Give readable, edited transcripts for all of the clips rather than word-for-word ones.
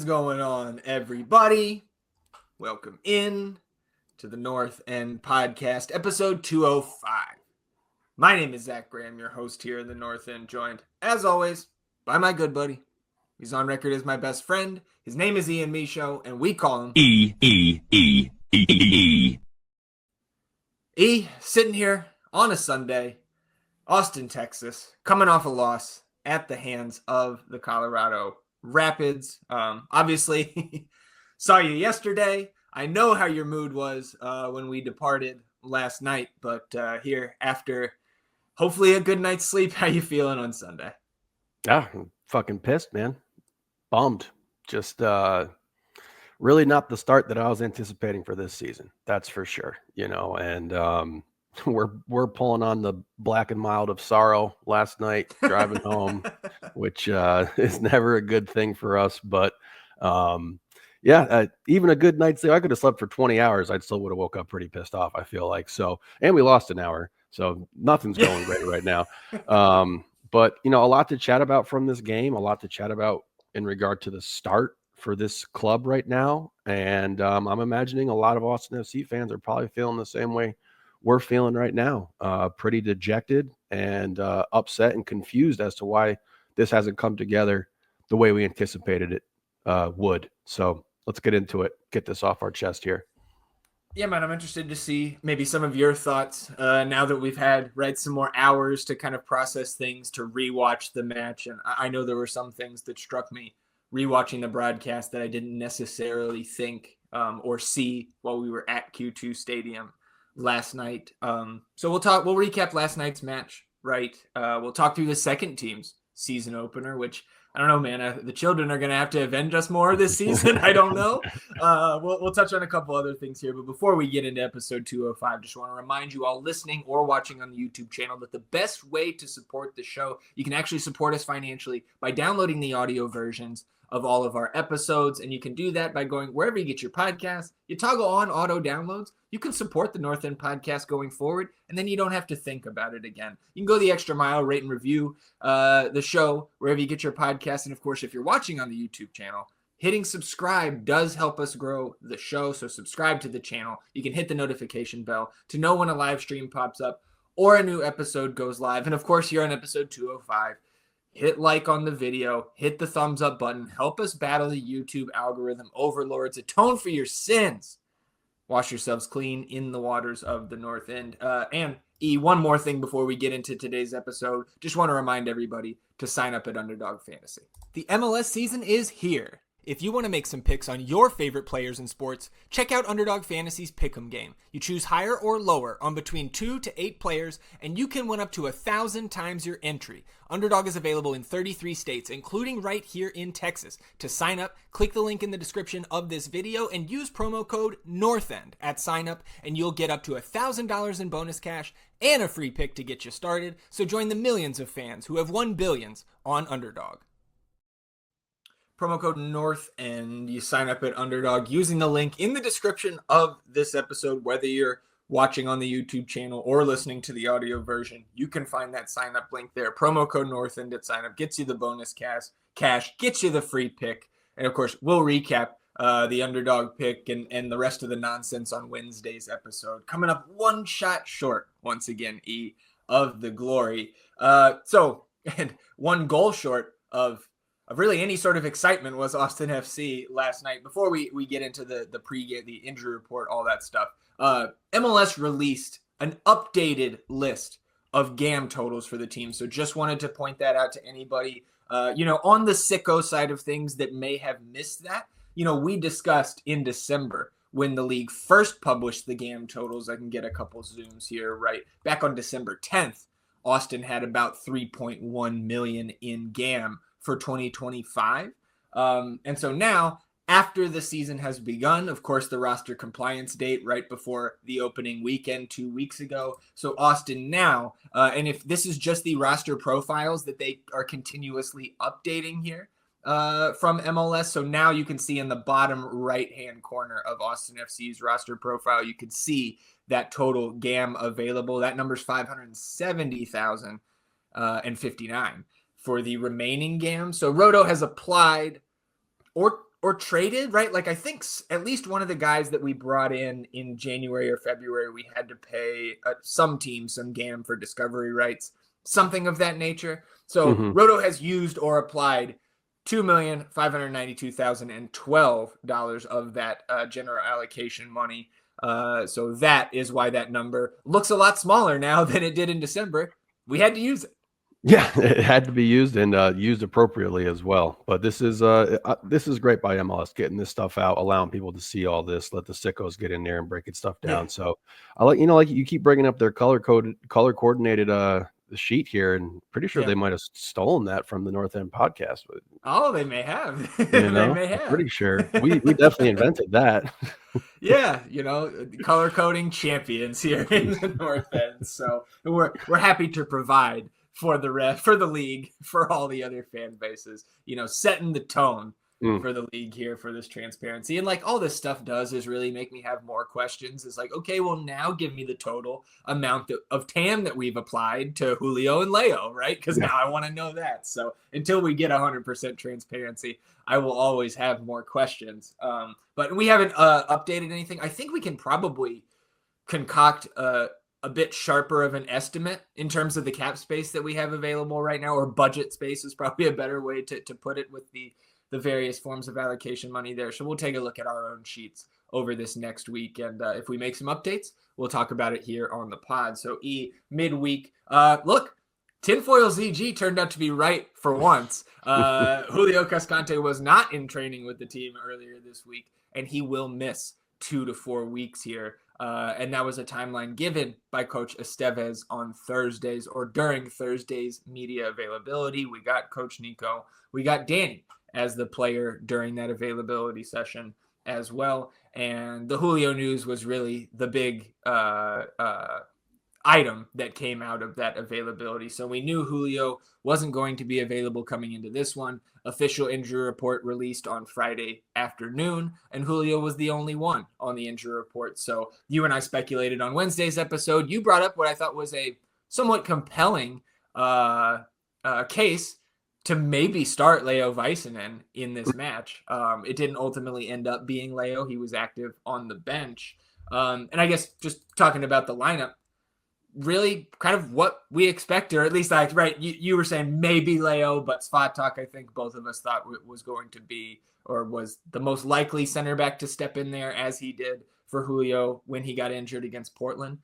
is going on, everybody? Welcome in to the North End Podcast, episode 205. My name is Zach Graham, your host here in the North End, joined, as always, by my good buddy. He's on record as my best friend. His name is Ian Michaud, and we call him E, sitting here on a Sunday, Austin, Texas, coming off a loss at the hands of the Colorado Rapids. Obviously, saw you yesterday. I know how your mood was when we departed last night, but here after hopefully a good night's sleep, how you feeling on Sunday? Yeah, I'm fucking pissed, man. Bummed. Just really not the start that I was anticipating for this season. That's for sure. And we're pulling on the black and mild of sorrow last night driving home, which is never a good thing for us. But even a good night's sleep, I could have slept for 20 hours. I still would have woke up pretty pissed off, I feel like. So, and we lost an hour. So nothing's going great right now. But, a lot to chat about from this game, a lot to chat about in regard to the start for this club right now. And I'm imagining a lot of Austin FC fans are probably feeling the same way we're feeling right now, pretty dejected and upset and confused as to why this hasn't come together the way we anticipated it would. So let's get into it, get this off our chest here. Yeah, man, I'm interested to see maybe some of your thoughts now that we've had some more hours to kind of process things, to rewatch the match. And I know there were some things that struck me rewatching the broadcast that I didn't necessarily think or see while we were at Q2 Stadium last night. So we'll recap last night's match, right? We'll talk through the second team's season opener, which I don't know, man. The children are going to have to avenge us more this season. I don't know. We'll touch on a couple other things here. But before we get into episode 205, just want to remind you all listening or watching on the YouTube channel that the best way to support the show, you can actually support us financially by downloading the audio versions of all of our episodes. And you can do that by going wherever you get your podcasts. You toggle on auto downloads. You can support the North End Podcast going forward, and then you don't have to think about it again. You can go the extra mile, rate and review the show wherever you get your podcast. And of course, if you're watching on the YouTube channel, hitting subscribe does help us grow the show. So subscribe to the channel. You can hit the notification bell to know when a live stream pops up or a new episode goes live. And of course, here on episode 205, hit like on the video, hit the thumbs up button, help us battle the YouTube algorithm overlords, atone for your sins. Wash yourselves clean in the waters of the North End. And one more thing before we get into today's episode. Just want to remind everybody to sign up at Underdog Fantasy. The MLS season is here. If you want to make some picks on your favorite players in sports, check out Underdog Fantasy's Pick'em game. You choose higher or lower on between 2 to 8 players, and you can win up to 1,000 times your entry. Underdog is available in 33 states, including right here in Texas. To sign up, click the link in the description of this video and use promo code NORTHEND at sign up, and you'll get up to $1,000 in bonus cash and a free pick to get you started. So join the millions of fans who have won billions on Underdog. Promo code North, and you sign up at Underdog using the link in the description of this episode. Whether you're watching on the YouTube channel or listening to the audio version, you can find that sign up link there. Promo code North End at sign up gets you the bonus cash, gets you the free pick. And of course, we'll recap the Underdog pick and the rest of the nonsense on Wednesday's episode. Coming up one shot short, once again, of the glory. And one goal short of really any sort of excitement was Austin FC last night. Before we get into the pregame, the injury report, all that stuff, MLS released an updated list of GAM totals for the team. So just wanted to point that out to anybody, on the sicko side of things that may have missed that. We discussed in December when the league first published the GAM totals. I can get a couple zooms here, right? Back on December 10th, Austin had about 3.1 million in GAM for 2025. And so now, after the season has begun, of course, the roster compliance date right before the opening weekend 2 weeks ago. So Austin now, and if this is just the roster profiles that they are continuously updating here from MLS. So now you can see in the bottom right-hand corner of Austin FC's roster profile, you can see that total GAM available. That number's 570,059 for the remaining GAM. So Roto has applied or or traded, right? Like I think at least one of the guys that we brought in January or February, we had to pay some team some GAM for discovery rights, something of that nature. So Roto has used or applied $2,592,012 of that general allocation money. So that is why that number looks a lot smaller now than it did in December. We had to use it. Yeah, it had to be used and used appropriately as well. But this is great by MLS getting this stuff out, allowing people to see all this, let the sickos get in there and breaking stuff down. Yeah. So I like you keep bringing up their color coordinated sheet here, and pretty sure they might have stolen that from the North End podcast. Oh, they may have. They may have. I'm pretty sure we definitely invented that. Yeah, color coding champions here in the North End. So we're happy to provide for the league, for all the other fan bases, setting the tone for the league here for this transparency. And like all this stuff does is really make me have more questions. It's like, okay, well now give me the total amount of TAM that we've applied to Julio and Leo, right? Because now I want to know that. So until we get 100% transparency, I will always have more questions. But we haven't updated anything. I think we can probably concoct a bit sharper of an estimate in terms of the cap space that we have available right now, or budget space is probably a better way to put it, with the various forms of allocation money there. So we'll take a look at our own sheets over this next week. And if we make some updates, we'll talk about it here on the pod. So midweek, look, Tinfoil ZG turned out to be right for once. Julio Cascante was not in training with the team earlier this week, and he will miss 2 to 4 weeks here. And that was a timeline given by Coach Estevez on Thursdays, or during Thursday's media availability. We got Coach Nico, we got Danny as the player during that availability session as well. And the Julio news was really the big item that came out of that availability. So we knew Julio wasn't going to be available coming into this one. Official injury report released on Friday afternoon, and Julio was the only one on the injury report. So you and I speculated on Wednesday's episode. You brought up what I thought was a somewhat compelling case to maybe start Leo Väisänen in this match. It didn't ultimately end up being Leo. He was active on the bench. And I guess just talking about the lineup, really kind of what we expected, or at least you were saying maybe Leo, but Svatak, I think both of us thought was going to be, or was the most likely center back to step in there, as he did for Julio when he got injured against Portland.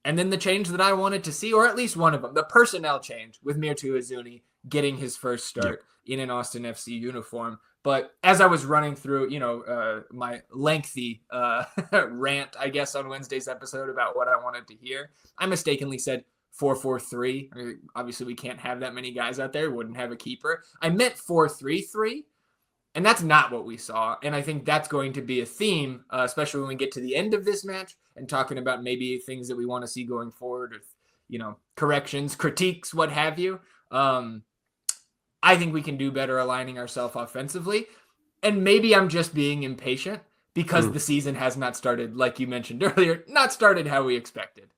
And then the change that I wanted to see, or at least one of them, the personnel change with Mirtu Izuni getting his first start in an Austin FC uniform. But as I was running through, my lengthy rant, I guess, on Wednesday's episode about what I wanted to hear, I mistakenly said 4-4-3. Obviously, we can't have that many guys out there. Wouldn't have a keeper. I meant 4-3-3, and that's not what we saw. And I think that's going to be a theme, especially when we get to the end of this match and talking about maybe things that we want to see going forward, or, corrections, critiques, what have you. I think we can do better aligning ourselves offensively. And maybe I'm just being impatient because the season has not started, like you mentioned earlier, not started how we expected.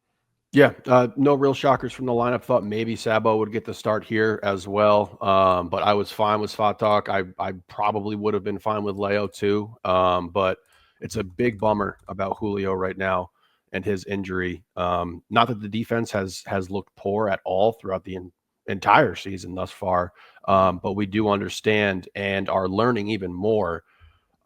Yeah, no real shockers from the lineup. Thought maybe Sabo would get the start here as well. But I was fine with Svatak. I probably would have been fine with Leo too. But it's a big bummer about Julio right now and his injury. Not that the defense has looked poor at all throughout the entire season thus far. But we do understand and are learning even more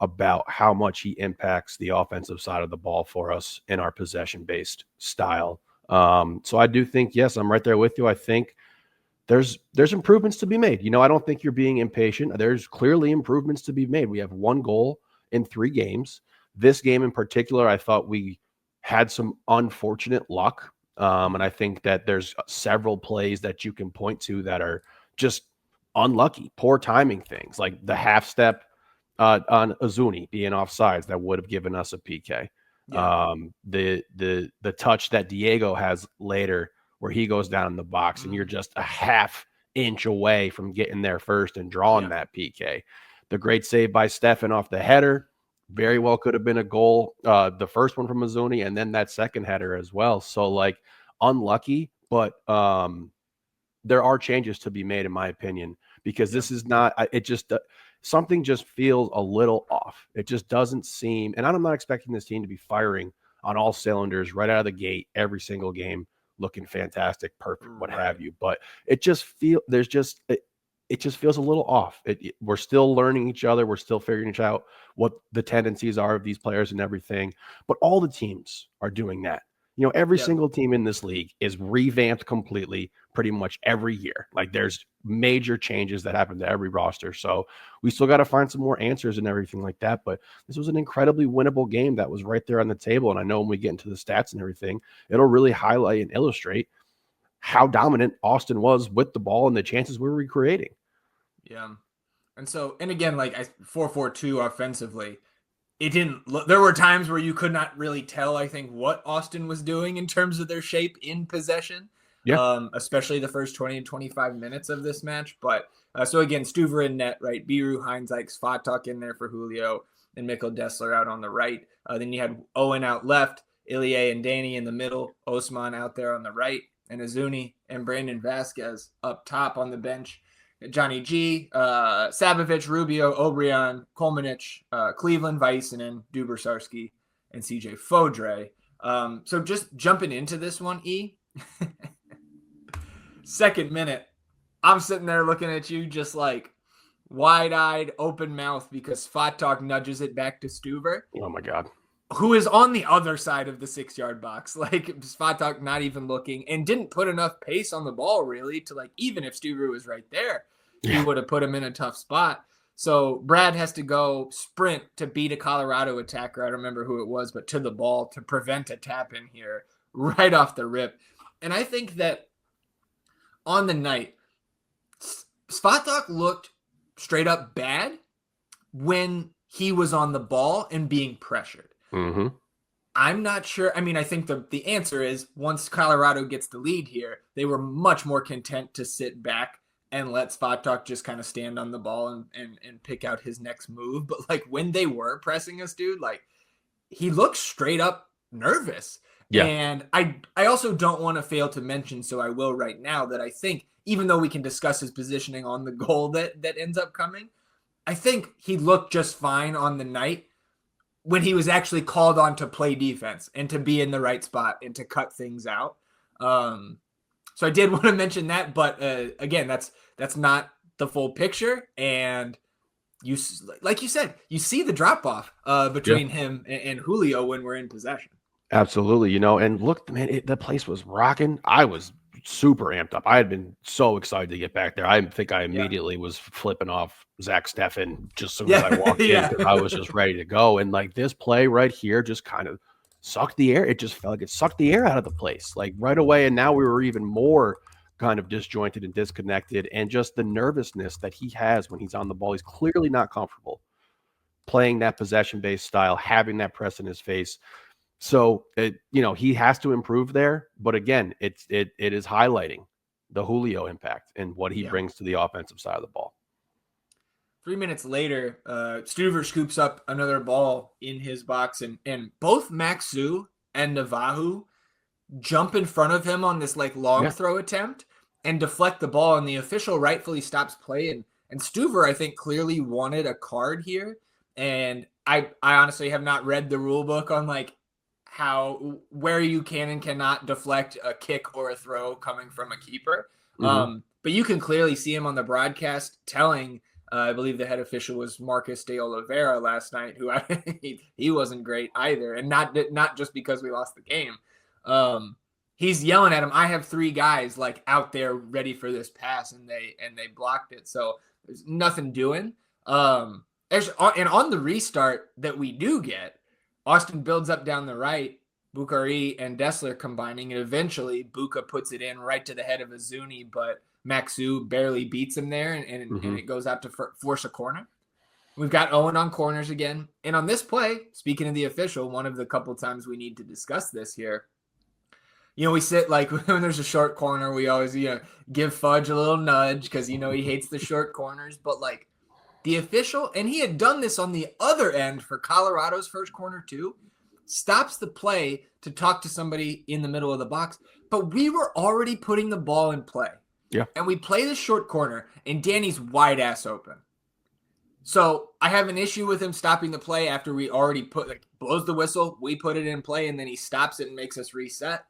about how much he impacts the offensive side of the ball for us in our possession-based style. So I do think, yes, I'm right there with you. I think there's improvements to be made. I don't think you're being impatient. There's clearly improvements to be made. We have 1 goal in 3 games. This game in particular, I thought we had some unfortunate luck. And I think that there's several plays that you can point to that are just unlucky, poor timing things, like the half step on Izuni being offsides that would have given us a PK. Yeah. The touch that Diego has later where he goes down in the box and you're just a half inch away from getting there first and drawing that PK. The great save by Stefan off the header very well could have been a goal. The first one from Izuni and then that second header as well. So unlucky, but there are changes to be made in my opinion, because this is not, something just feels a little off. It just doesn't seem, and I'm not expecting this team to be firing on all cylinders right out of the gate every single game, looking fantastic, perfect, what have you. But it just it just feels a little off. We're still learning each other. We're still figuring out what the tendencies are of these players and everything. But all the teams are doing that. Every single team in this league is revamped completely pretty much every year. Like there's major changes that happen to every roster. So we still got to find some more answers and everything like that. But this was an incredibly winnable game that was right there on the table. And I know when we get into the stats and everything, it'll really highlight and illustrate how dominant Austin was with the ball and the chances we were recreating. Yeah. And again, like 4-4-2 offensively, it didn't look, there were times where you could not really tell, I think, what Austin was doing in terms of their shape in possession. Yeah. Especially the first 20 and 25 minutes of this match. But so again, Stuver in net, right? Biru, Heinzike, Svatok in there for Julio, and Mikkel Dessler out on the right. Then you had Owen out left, Ilie and Danny in the middle, Osman out there on the right, and Azuni and Brandon Vasquez up top on the bench. Johnny G, Sabovic, Rubio, Obrian, Kolmanich, Cleveland, Vaisinen, Dubersarski, and CJ Fodre. So just jumping into this one, E. Second minute, I'm sitting there looking at you just like wide-eyed, open mouth because Svatok nudges it back to Stuver. Oh, my God. Who is on the other side of the 6-yard box. Like Svatok not even looking and didn't put enough pace on the ball really to like, even if Stuver was right there, he would have put him in a tough spot. So Brad has to go sprint to beat a Colorado attacker. I don't remember who it was, but to the ball to prevent a tap in here right off the rip. And I think that on the night, Svatok looked straight up bad when he was on the ball and being pressured. Mm-hmm. I'm not sure. I mean, I think the answer is once Colorado gets the lead here, they were much more content to sit back and let Svatok just kind of stand on the ball and pick out his next move. But like when they were pressing us, dude, like he looked straight up nervous. Yeah. And I also don't want to fail to mention, so I will right now, that I think even though we can discuss his positioning on the goal that ends up coming, I think he looked just fine on the night when he was actually called on to play defense and to be in the right spot and to cut things out. So I did want to mention that, but again, that's not the full picture. And you, like you said, you see the drop off between him and Julio when we're in possession. Absolutely. And look, man, the place was rocking. I was super amped up. I had been so excited to get back there. I think I immediately was flipping off Zach Steffen just as soon as I walked in, because I was just ready to go. And like this play right here just kind of sucked the air. It just felt like it sucked the air out of the place, like right away. And now we were even more kind of disjointed and disconnected. And just the nervousness that he has when he's on the ball, he's clearly not comfortable playing that possession-based style, having that press in his face. So, he has to improve there. But again, it is highlighting the Julio impact and what he brings to the offensive side of the ball. 3 minutes later, Stuver scoops up another ball in his box, and both Maxu and Navahu jump in front of him on this like long throw attempt and deflect the ball, and the official rightfully stops play. And Stuver, I think, clearly wanted a card here. And I honestly have not read the rule book on like where you can and cannot deflect a kick or a throw coming from a keeper. Mm-hmm. But you can clearly see him on the broadcast telling, I believe the head official was Marcus de Oliveira last night, who he wasn't great either. And not just because we lost the game. He's yelling at him, I have 3 guys like out there ready for this pass, and they blocked it. So there's nothing doing. And on the restart that we do get, Austin builds up down the right, Bukhari and Dessler combining, and eventually Buka puts it in right to the head of Azuni, but Maxu barely beats him there, and it goes out to force a corner. We've got Owen on corners again. And on this play, speaking of the official, one of the couple times we need to discuss this here, we sit like when there's a short corner, we always give Fudge a little nudge because he hates the short corners, but like the official, and he had done this on the other end for Colorado's first corner too, stops the play to talk to somebody in the middle of the box. But we were already putting the ball in play. Yeah. And we play the short corner, and Danny's wide ass open. So I have an issue with him stopping the play after we already blows the whistle, we put it in play, and then he stops it and makes us reset.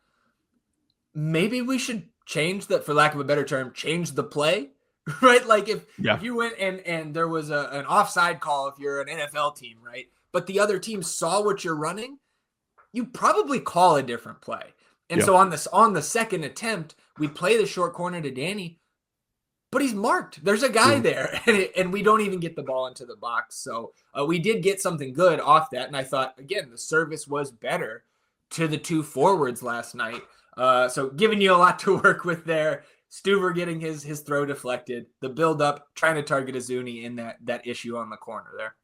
Maybe we should change that, for lack of a better term, change the play, right? Like if you went and there was an offside call if you're an NFL team, right? But the other team saw what you're running, you probably call a different play. And so on the second attempt, we play the short corner to Danny, but he's marked. There's a guy there, and we don't even get the ball into the box. So we did get something good off that, and I thought, again, the service was better to the two forwards last night. So giving you a lot to work with there. Stuver getting his throw deflected, the build-up, trying to target Azuni in that issue on the corner there.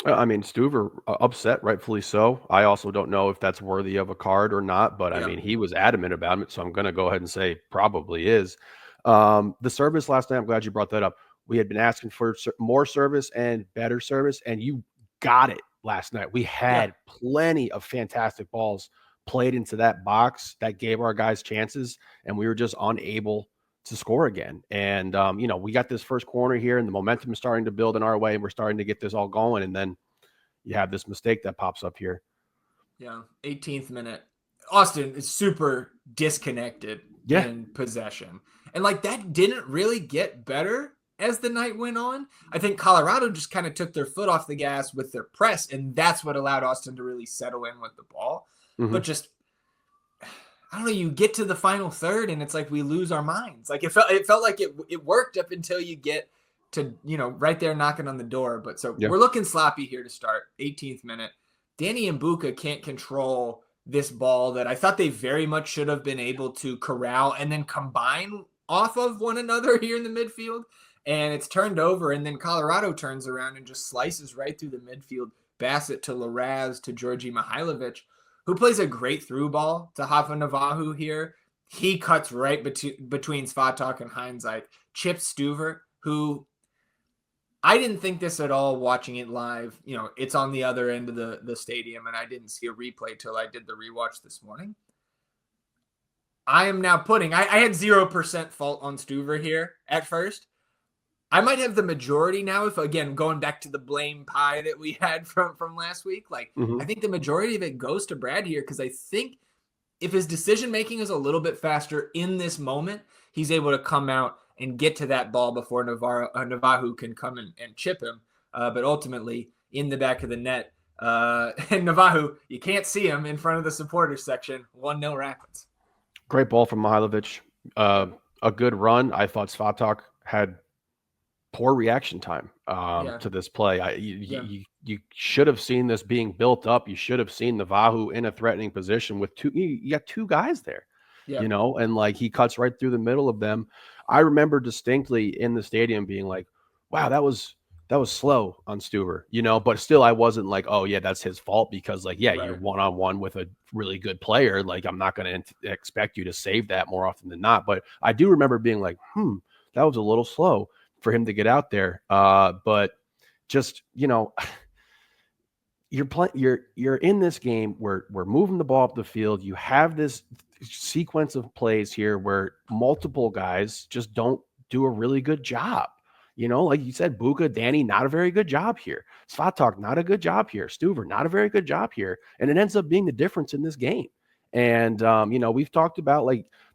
I mean, Stuver upset, rightfully so. I also don't know if that's worthy of a card or not, but I mean, he was adamant about it, so I'm going to go ahead and say probably is. The service last night, I'm glad you brought that up. We had been asking for more service and better service, and you got it last night. We had plenty of fantastic balls played into that box that gave our guys chances, and we were just unable to score again. And, we got this first corner here, and the momentum is starting to build in our way, and we're starting to get this all going, and then you have this mistake that pops up here. Yeah, 18th minute. Austin is super disconnected in possession. And that didn't really get better as the night went on. I think Colorado just kind of took their foot off the gas with their press, and that's what allowed Austin to really settle in with the ball. But just, I don't know, you get to the final third and it's like we lose our minds. Like it felt like it worked up until you get to, right there knocking on the door. But so we're looking sloppy here to start. 18th minute. Danny and Buka can't control this ball that I thought they very much should have been able to corral and then combine off of one another here in the midfield. And it's turned over, and then Colorado turns around and just slices right through the midfield. Bassett to Larraz to Georgi Mihailovic, who plays a great through ball to Hafa Navahu here. He cuts right between Svatok and Heinzike. Chips Stuver, who I didn't think this at all watching it live. It's on the other end of the stadium, and I didn't see a replay till I did the rewatch this morning. I am now putting, I had 0% fault on Stuver here at first. I might have the majority now, if, again, going back to the blame pie that we had from last week. I think the majority of it goes to Brad here, because I think if his decision-making is a little bit faster in this moment, he's able to come out and get to that ball before Navahu can come and chip him. But ultimately, in the back of the net, and Navahu, you can't see him in front of the supporters section. 1-0 Rapids. Great ball from Mihailovic. A good run. I thought Svatok had poor reaction time to this play. You should have seen this being built up. You should have seen Navahu in a threatening position with two. You got two guys there, and he cuts right through the middle of them. I remember distinctly in the stadium being like, "Wow, that was slow on Stuver," But still, I wasn't like, "Oh yeah, that's his fault," because you're one-on-one with a really good player. I'm not going to expect you to save that more often than not. But I do remember being like, that was a little slow for him to get out there. But just, you're in this game where we're moving the ball up the field. You have this sequence of plays here where multiple guys just don't do a really good job. Like you said, Buka, Danny, not a very good job here. Svatok, not a good job here. Stuver, not a very good job here. And it ends up being the difference in this game. And, we've talked about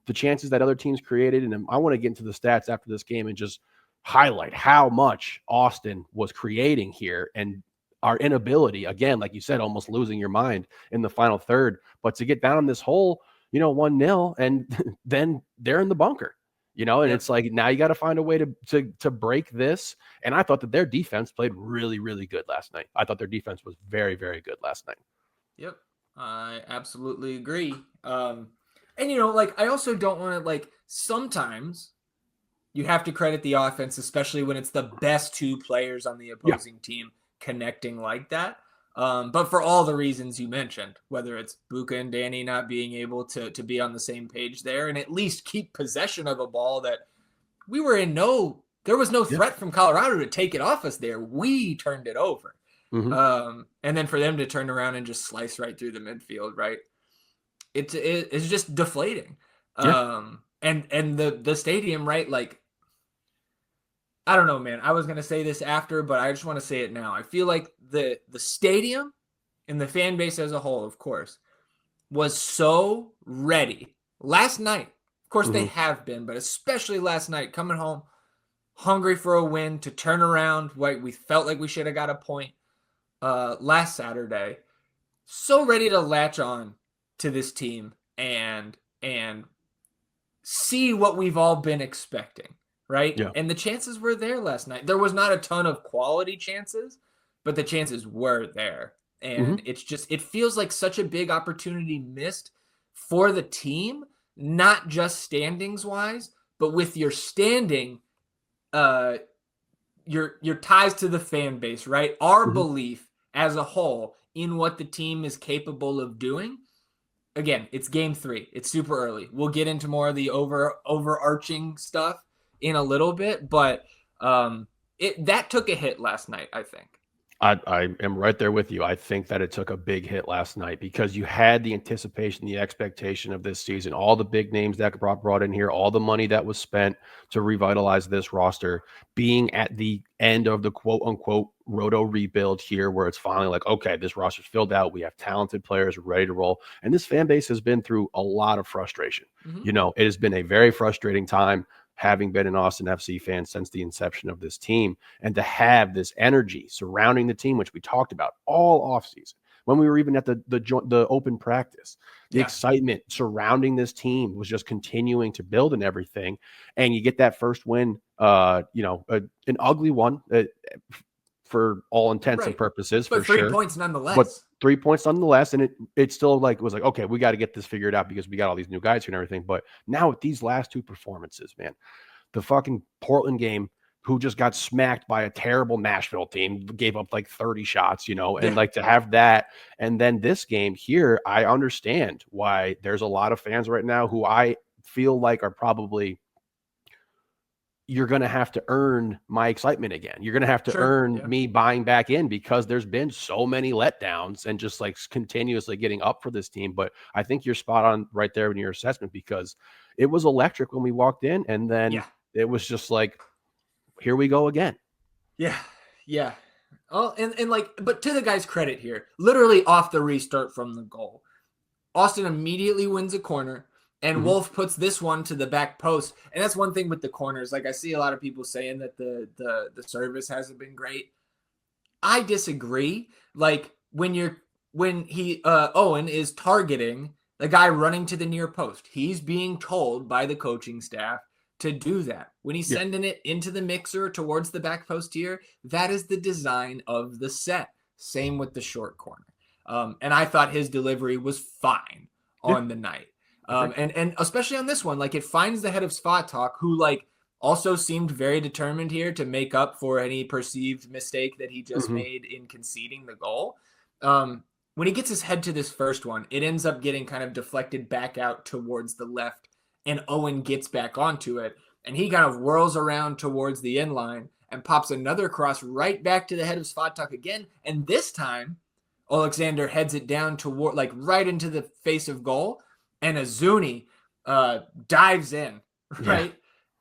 the chances that other teams created. And I want to get into the stats after this game and just highlight how much Austin was creating here and our inability, again, like you said, almost losing your mind in the final third, but to get down in this hole, 1-0, and then they're in the bunker, and it's now you got to find a way to break this. And I thought that their defense played really, really good last night. I thought their defense was very, very good last night. Yep. I absolutely agree. And I also don't want to sometimes you have to credit the offense, especially when it's the best two players on the opposing team connecting like that. But for all the reasons you mentioned, whether it's Buka and Danny not being able to be on the same page there and at least keep possession of a ball that we were there was no threat from Colorado to take it off us there. We turned it over. And then for them to turn around and just slice right through the midfield, right? It's just deflating. And the stadium, right? I don't know, man. I was going to say this after, but I just want to say it now. I feel like the stadium and the fan base as a whole, of course, was so ready last night. Of course, they have been, but especially last night, coming home hungry for a win to turn around. We felt like we should have got a point last Saturday. So ready to latch on to this team and see what we've all been expecting, right? Yeah. And the chances were there last night. There was not a ton of quality chances, but the chances were there. And Mm-hmm. it feels like such a big opportunity missed for the team, not just standings wise, but with your standing, your ties to the fan base, right? Our Mm-hmm. belief as a whole in what the team is capable of doing. Again, it's game 3. It's super early. We'll get into more of the overarching stuff in a little bit, but that took a hit last night, I think. I am right there with you. I think that it took a big hit last night because you had the anticipation, the expectation of this season, all the big names that brought in here, all the money that was spent to revitalize this roster, being at the end of the quote unquote roto rebuild here, where it's finally like, okay, this roster's filled out. We have talented players ready to roll. And this fan base has been through a lot of frustration. Mm-hmm. It has been a very frustrating time having been an Austin FC fan since the inception of this team, and to have this energy surrounding the team, which we talked about all offseason, when we were even at the open practice, the excitement surrounding this team was just continuing to build and everything. And you get that first win, an ugly one for all intents and purposes, but for 3 sure. points nonetheless. But 3 points nonetheless, and it still was like, okay, we got to get this figured out because we got all these new guys here and everything. But now with these last 2 performances, man, the fucking Portland game, who just got smacked by a terrible Nashville team, gave up like 30 shots, and like to have that. And then this game here, I understand why there's a lot of fans right now who I feel like are probably, you're going to have to earn my excitement again. You're going to have to earn me buying back in, because there's been so many letdowns and just like continuously getting up for this team. But I think you're spot on right there in your assessment, because it was electric when we walked in, and then it was just like, here we go again. Yeah. Oh, and but to the guy's credit here, literally off the restart from the goal, Austin immediately wins a corner. And Wolf puts this one to the back post. And that's one thing with the corners. Like, I see a lot of people saying that the service hasn't been great. I disagree. Like, when Owen is targeting the guy running to the near post, he's being told by the coaching staff to do that. When he's sending it into the mixer towards the back post here, that is the design of the set. Same with the short corner. And I thought his delivery was fine on the night. And especially on this one, like, it finds the head of Svatok, who like also seemed very determined here to make up for any perceived mistake that he just made in conceding the goal. When he gets his head to this first one, it ends up getting kind of deflected back out towards the left, and Owen gets back onto it, and he kind of whirls around towards the end line and pops another cross right back to the head of Svatok again. And this time, Alexander heads it down toward, like, right into the face of goal. And Azuni dives in, right?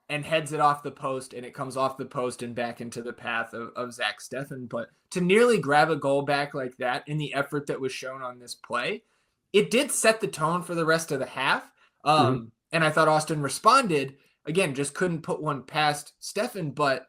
And heads it off the post, and it comes off the post and back into the path of Zach Steffen. But to nearly grab a goal back like that in the effort that was shown on this play, it did set the tone for the rest of the half. And I thought Austin responded, again, just couldn't put one past Steffen. But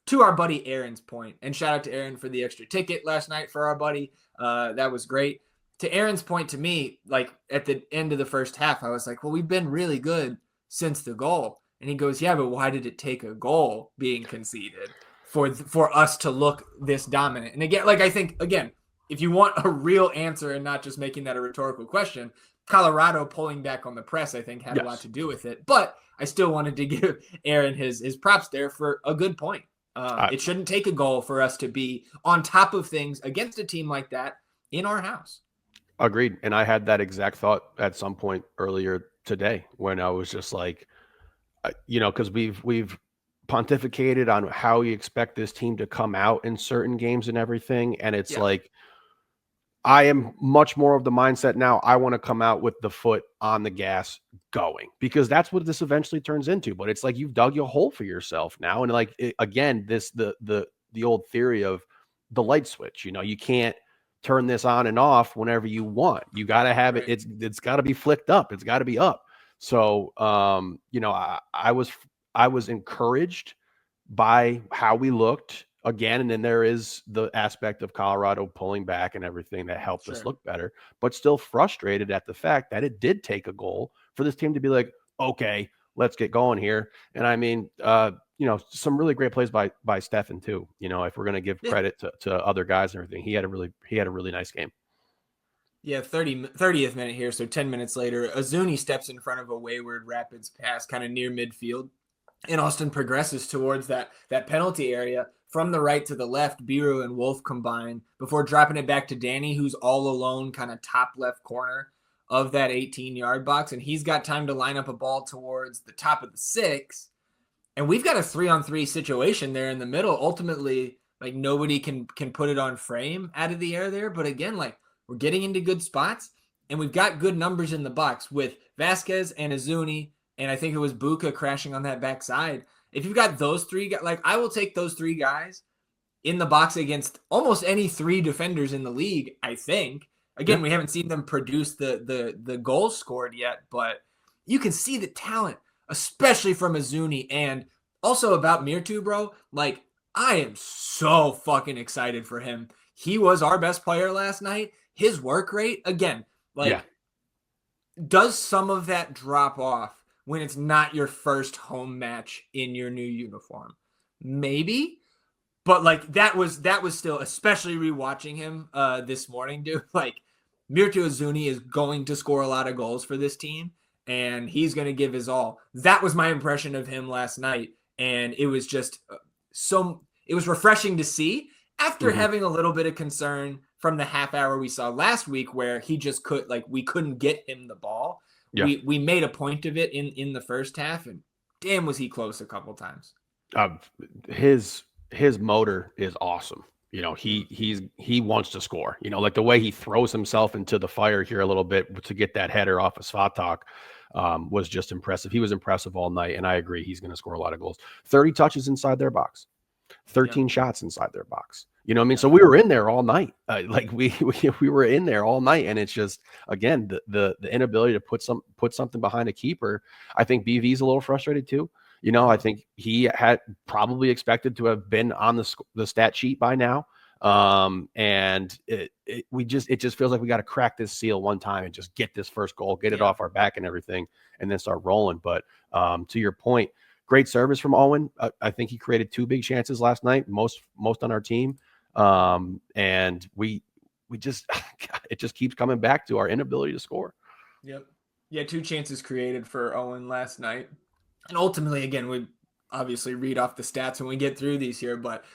to our buddy Aaron's point, and shout out to Aaron for the extra ticket last night for our buddy. That was great. To Aaron's point, to me, like, at the end of the first half, I was like, well, we've been really good since the goal. And he goes, yeah, but why did it take a goal being conceded for us to look this dominant? And again, like, I think, again, if you want a real answer and not just making that a rhetorical question, Colorado pulling back on the press, I think, had a lot to do with it. But I still wanted to give Aaron his props there for a good point. It shouldn't take a goal for us to be on top of things against a team like that in our house. Agreed. And I had that exact thought at some point earlier today, when I was just like, because we've pontificated on how you expect this team to come out in certain games and everything. And it's like, I am much more of the mindset now. I want to come out with the foot on the gas going, because that's what this eventually turns into. But it's like you've dug your hole for yourself now. And like, again, the old theory of the light switch, you can't turn this on and off whenever you want. You got to have it. Right. It's got to be flicked up. It's got to be up. So, I was encouraged by how we looked again. And then there is the aspect of Colorado pulling back and everything that helped us look better, but still frustrated at the fact that it did take a goal for this team to be like, okay, let's get going here. And I mean, some really great plays by Stefan too. If we're going to give credit to other guys and everything, he had a really nice game. Yeah, 30th minute here, so 10 minutes later, Azuni steps in front of a wayward Rapids pass kind of near midfield, and Austin progresses towards that penalty area. From the right to the left, Biro and Wolf combine before dropping it back to Danny, who's all alone kind of top left corner of that 18-yard box, and he's got time to line up a ball towards the top of the 6, and we've got a 3-on-3 situation there in the middle. Ultimately, like, nobody can put it on frame out of the air there, but again, like, we're getting into good spots, and we've got good numbers in the box with Vasquez and Azuni, and I think it was Buka crashing on that backside. If you've got those three guys, like, I will take those three guys in the box against almost any three defenders in the league, I think. Again, we haven't seen them produce the goals scored yet, but you can see the talent, especially from Azuni, and also about Mirtu, bro. Like, I am so fucking excited for him. He was our best player last night. His work rate, again, does some of that drop off when it's not your first home match in your new uniform? Maybe, but like that was still, especially rewatching him this morning, dude. Like, Mirtu Azuni is going to score a lot of goals for this team, and he's going to give his all. That was my impression of him last night, and it was just it was refreshing to see after having a little bit of concern from the half hour we saw last week where he just we couldn't get him the ball. Yeah. We made a point of it in the first half, and damn, was he close a couple times. His motor is awesome. He wants to score. Like the way he throws himself into the fire here a little bit to get that header off of Svatak was just impressive. He was impressive all night, and I agree he's going to score a lot of goals. 30 touches inside their box, 13 shots inside their box. You know what I mean? So we were in there all night. We were in there all night, and it's just, again, the inability to put something behind a keeper. I think BV's a little frustrated too. I think he had probably expected to have been on the stat sheet by now. And it just feels like we got to crack this seal one time and just get this first goal, get it off our back and everything, and then start rolling. But to your point, great service from Owen. I think he created 2 big chances last night, most on our team. And we just, it just keeps coming back to our inability to score. Yep. Yeah. 2 chances created for Owen last night. And ultimately, again, we obviously read off the stats when we get through these here, but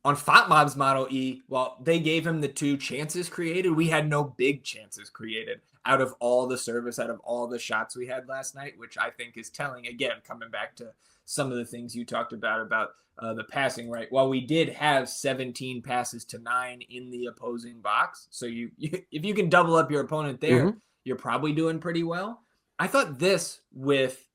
on FOTMob's Model E, well, they gave him the 2 chances created. We had no big chances created out of all the service, out of all the shots we had last night, which I think is telling, again, coming back to some of the things you talked about the passing, right? While we did have 17 passes to 9 in the opposing box, so you if you can double up your opponent there, you're probably doing pretty well. I thought this, with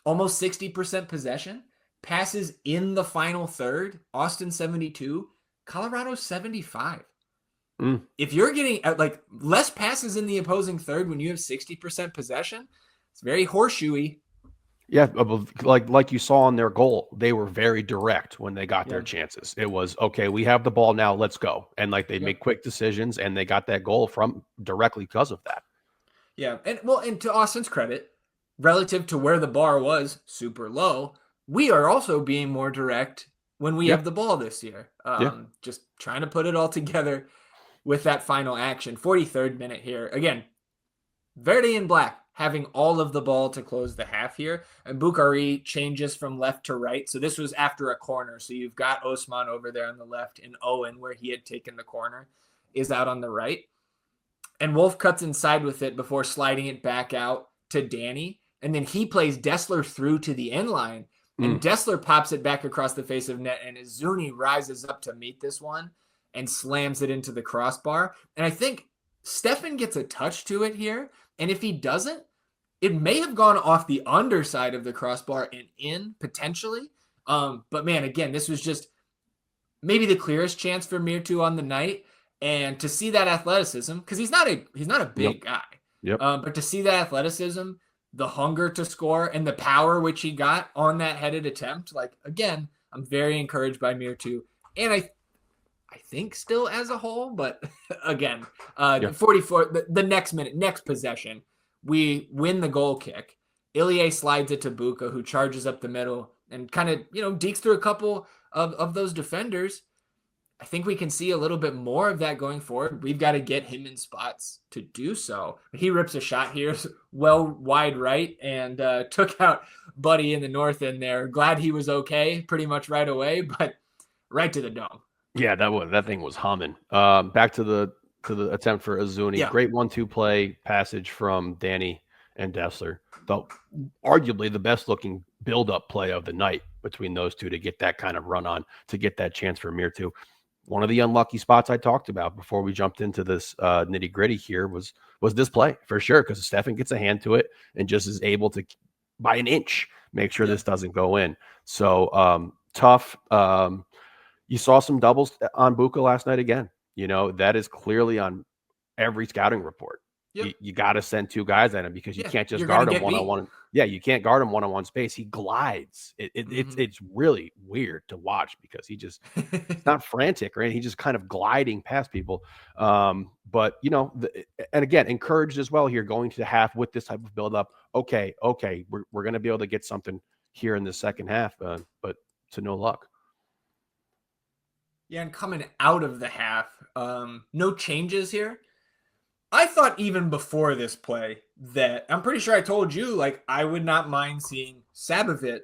almost 60% possession, passes in the final third, Austin 72, Colorado 75. If you're getting less passes in the opposing third when you have 60% possession, it's very horseshoey. Yeah, like you saw on their goal, they were very direct when they got their chances. It was, okay, we have the ball now, let's go. And they make quick decisions, and they got that goal from directly because of that. Yeah, and to Austin's credit, relative to where the bar was super low, we are also being more direct when we have the ball this year. Just trying to put it all together with that final action. 43rd minute here. Again, Verde in black having all of the ball to close the half here. And Bukhari changes from left to right. So this was after a corner. So you've got Osman over there on the left, and Owen, where he had taken the corner, is out on the right. And Wolf cuts inside with it before sliding it back out to Danny. And then he plays Dessler through to the end line. And Dessler pops it back across the face of net. And Izuni rises up to meet this one and slams it into the crossbar. And I think Stefan gets a touch to it here, and if he doesn't, it may have gone off the underside of the crossbar and in potentially. But man, again, this was just maybe the clearest chance for Mirtu on the night, and to see that athleticism, because he's not a big guy. Yep. But to see that athleticism, the hunger to score, and the power which he got on that headed attempt, like again, I'm very encouraged by Mirtu, and I think still as a whole, but again, 44, the next minute, next possession, we win the goal kick. Ilie slides it to Buka, who charges up the middle and kind of, dekes through a couple of those defenders. I think we can see a little bit more of that going forward. We've got to get him in spots to do so. He rips a shot here, well wide right, and took out Buddy in the north end there. Glad he was okay pretty much right away, but right to the dome. Yeah, that thing was humming. Back to the attempt for Azuni. Yeah. Great 1-2 play passage from Danny and Dessler. Though arguably the best looking build-up play of the night between those two to get that kind of run on, to get that chance for Mirtu. One of the unlucky spots I talked about before we jumped into this nitty-gritty here was this play for sure, because Stefan gets a hand to it and just is able to, by an inch, make sure this doesn't go in. So tough. You saw some doubles on Buka last night again. That is clearly on every scouting report. Yep. You got to send two guys at him, because you can't just guard him one-on-one. Yeah, you can't guard him one-on-one space. He glides. It's really weird to watch, because it's not frantic, right? He's just kind of gliding past people. But, and again, encouraged as well here going to the half with this type of build-up. Okay, we're going to be able to get something here in the second half, but to no luck. Yeah, and coming out of the half, no changes here. I thought even before this play that I'm pretty sure I told you, like, I would not mind seeing Sabovic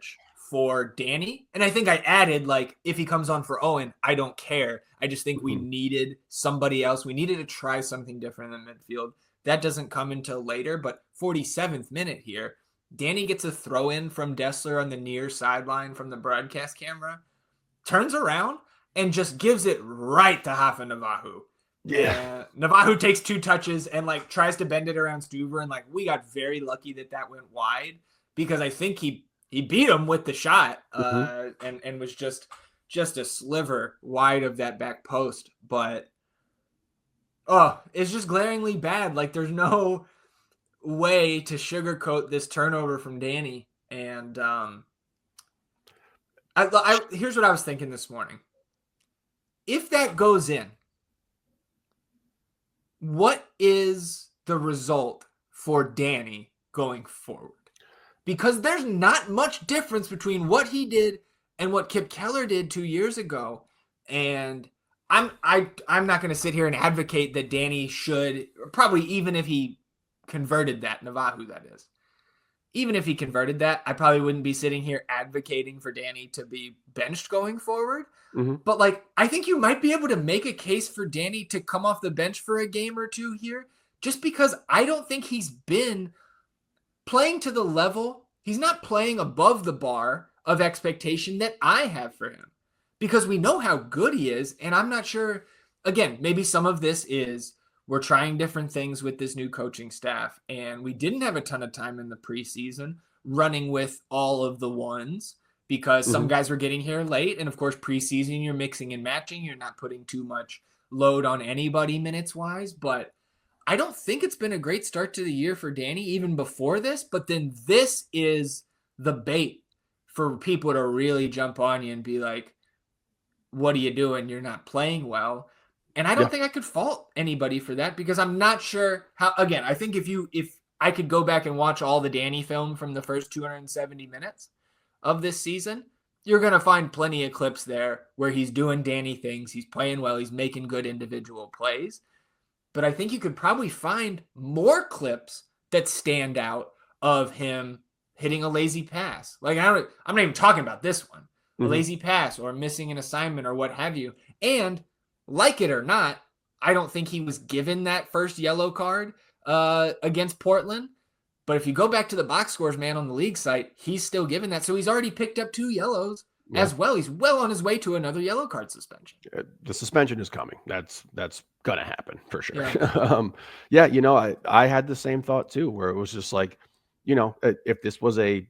for Danny. And I think I added, like, if he comes on for Owen, I don't care. I just think we needed somebody else. We needed to try something different in the midfield. That doesn't come until later, but 47th minute here, Danny gets a throw in from Dessler on the near sideline from the broadcast camera, turns around and just gives it right to Rafa Navahu. Yeah. Navahu takes two touches and tries to bend it around Stuver, and we got very lucky that went wide, because I think he beat him with the shot and was just a sliver wide of that back post. But it's just glaringly bad. There's no way to sugarcoat this turnover from Danny. And here's what I was thinking this morning. If that goes in, what is the result for Danny going forward? Because there's not much difference between what he did and what Kip Keller did 2 years ago. And I'm not going to sit here and advocate that Danny should, probably even if he converted that, Navahu that is. Even if he converted that, I probably wouldn't be sitting here advocating for Danny to be benched going forward. But I think you might be able to make a case for Danny to come off the bench for a game or two here, just because I don't think he's been playing to the level. He's not playing above the bar of expectation that I have for him, because we know how good he is. And I'm not sure, again, maybe some of this is we're trying different things with this new coaching staff, and we didn't have a ton of time in the preseason running with all of the ones, because some guys were getting here late. And of course, preseason, you're mixing and matching. You're not putting too much load on anybody minutes wise, but I don't think it's been a great start to the year for Danny even before this. But then this is the bait for people to really jump on you and be like, what are you doing? You're not playing well. And I don't think I could fault anybody for that, because I'm not sure how, again, I think if I could go back and watch all the Danny film from the first 270 minutes of this season, you're going to find plenty of clips there where he's doing Danny things. He's playing well. He's making good individual plays. But I think you could probably find more clips that stand out of him hitting a lazy pass. I'm not even talking about this one. A lazy pass or missing an assignment or what have you. And like it or not, I don't think he was given that first yellow card against Portland. But if you go back to the box scores, man, on the league site, he's still given that. So he's already picked up 2 yellows Yeah. as well. He's well on his way to another yellow card suspension. The suspension is coming. That's gonna happen for sure. Yeah. Yeah, I had the same thought too, where it was just like, if this was a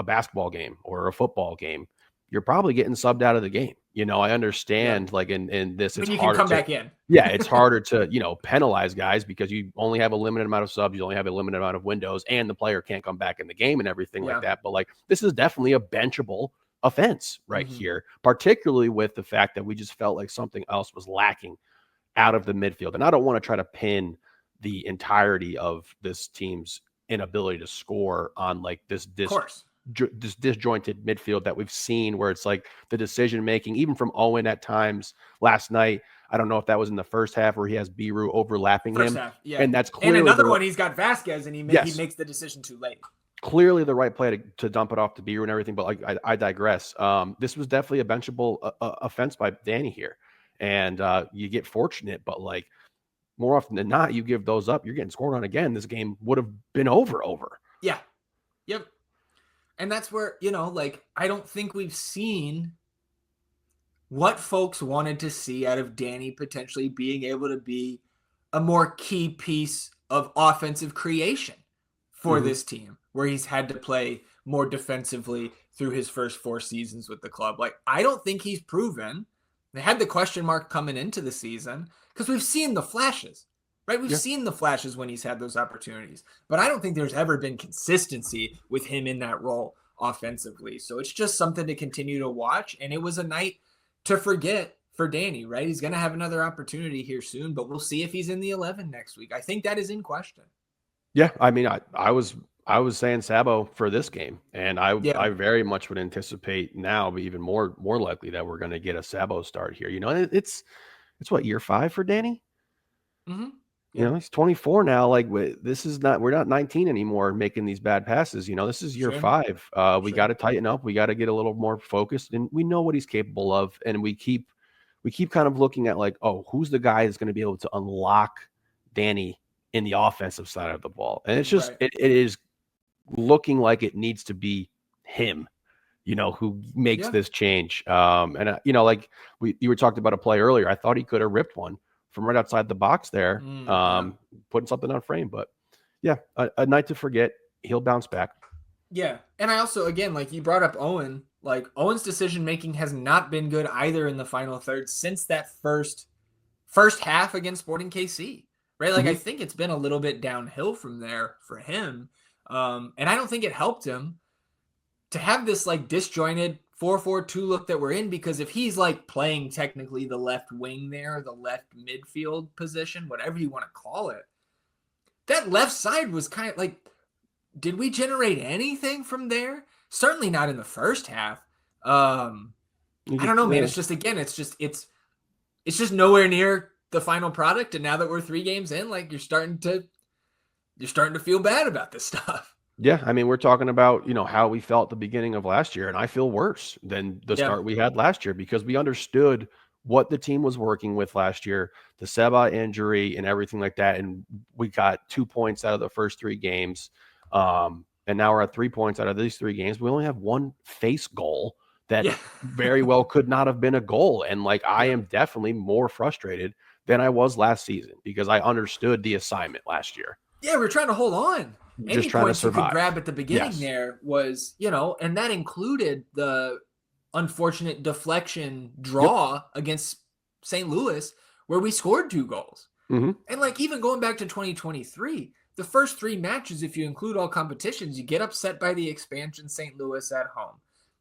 basketball game or a football game, you're probably getting subbed out of the game. I understand like in this, When it's you can harder come to, back in. yeah, it's harder to, penalize guys because you only have a limited amount of subs, you only have a limited amount of windows, and the player can't come back in the game and everything like that. But like, this is definitely a benchable offense right here, particularly with the fact that we just felt like something else was lacking out of the midfield. And I don't want to try to pin the entirety of this team's inability to score on like this disjointed midfield that we've seen, where it's like the decision making, even from Owen at times last night. I don't know if that was in the first half where he has Biru overlapping him. Yeah. And that's clearly and another one, he's got Vasquez, and he makes the decision too late. Clearly the right play to dump it off to Biru and everything, but like I digress. This was definitely a benchable offense by Danny here, and you get fortunate, but like more often than not, you give those up, you're getting scored on again. This game would have been over. Yeah. Yep. And that's where, like, I don't think we've seen what folks wanted to see out of Danny potentially being able to be a more key piece of offensive creation for this team, where he's had to play more defensively through his first 4 seasons with the club. Like, I don't think he's proven. They had the question mark coming into the season because we've seen the flashes, right? We've seen the flashes when he's had those opportunities, but I don't think there's ever been consistency with him in that role offensively. So it's just something to continue to watch. And it was a night to forget for Danny, right? He's going to have another opportunity here soon, but we'll see if he's in the 11 next week. I think that is in question. Yeah, I mean, I was saying Sabo for this game, and I very much would anticipate now, but even more likely that we're going to get a Sabo start here. It's what, year 5 for Danny? He's 24 now. Like, we're not 19 anymore making these bad passes. This is year 5. We got to tighten up. We got to get a little more focused, and we know what he's capable of. And we keep kind of looking at like, oh, who's the guy that's going to be able to unlock Danny in the offensive side of the ball? And it's just, it is looking like it needs to be him, who makes this change. And like you were talking about a play earlier, I thought he could have ripped one from right outside the box there, putting something on frame. But yeah, a night to forget. He'll bounce back. Yeah. And I also, again, like you brought up Owen, like Owen's decision making has not been good either in the final third since that first half against Sporting KC. Right? Like, I think it's been a little bit downhill from there for him. And I don't think it helped him to have this like disjointed 4-4-2 look that we're in, because if he's like playing technically the left wing there, the left midfield position, whatever you want to call it, that left side was kind of like, did we generate anything from there? Certainly not in the first half. I don't know, man. It's just, again, it's just nowhere near the final product. And now that we're 3 games in, like, you're starting to feel bad about this stuff. Yeah, I mean, we're talking about, how we felt at the beginning of last year, and I feel worse than the start we had last year, because we understood what the team was working with last year, the Seba injury and everything like that, and we got 2 points out of the first 3 games, and now we're at 3 points out of these 3 games. We only have 1 face goal that very well could not have been a goal, and like, I am definitely more frustrated than I was last season, because I understood the assignment last year. Yeah, we're trying to hold on. Any points you could grab at the beginning there was, and that included the unfortunate deflection draw against St. Louis, where we scored 2 goals. And like, even going back to 2023, the first 3 matches, if you include all competitions, you get upset by the expansion St. Louis at home.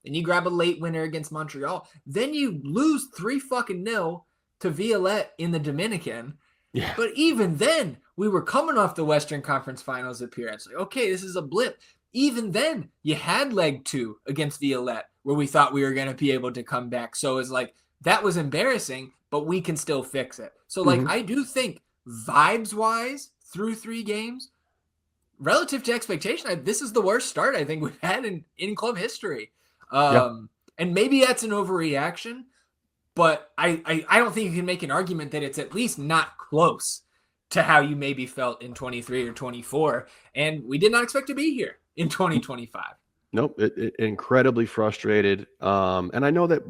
Then you grab a late winner against Montreal. Then you lose 3-0 to Violette in the Dominican. Yeah. But even then, we were coming off the Western Conference Finals appearance. Like, okay, this is a blip. Even then, you had leg 2 against Violette, where we thought we were going to be able to come back. So it's like, that was embarrassing, but we can still fix it. So like, I do think vibes-wise, through 3 games, relative to expectation, this is the worst start I think we've had in club history. And maybe that's an overreaction, but I don't think you can make an argument that it's at least not close to how you maybe felt in 23 or 24. And we did not expect to be here in 2025. Nope, incredibly frustrated. And I know that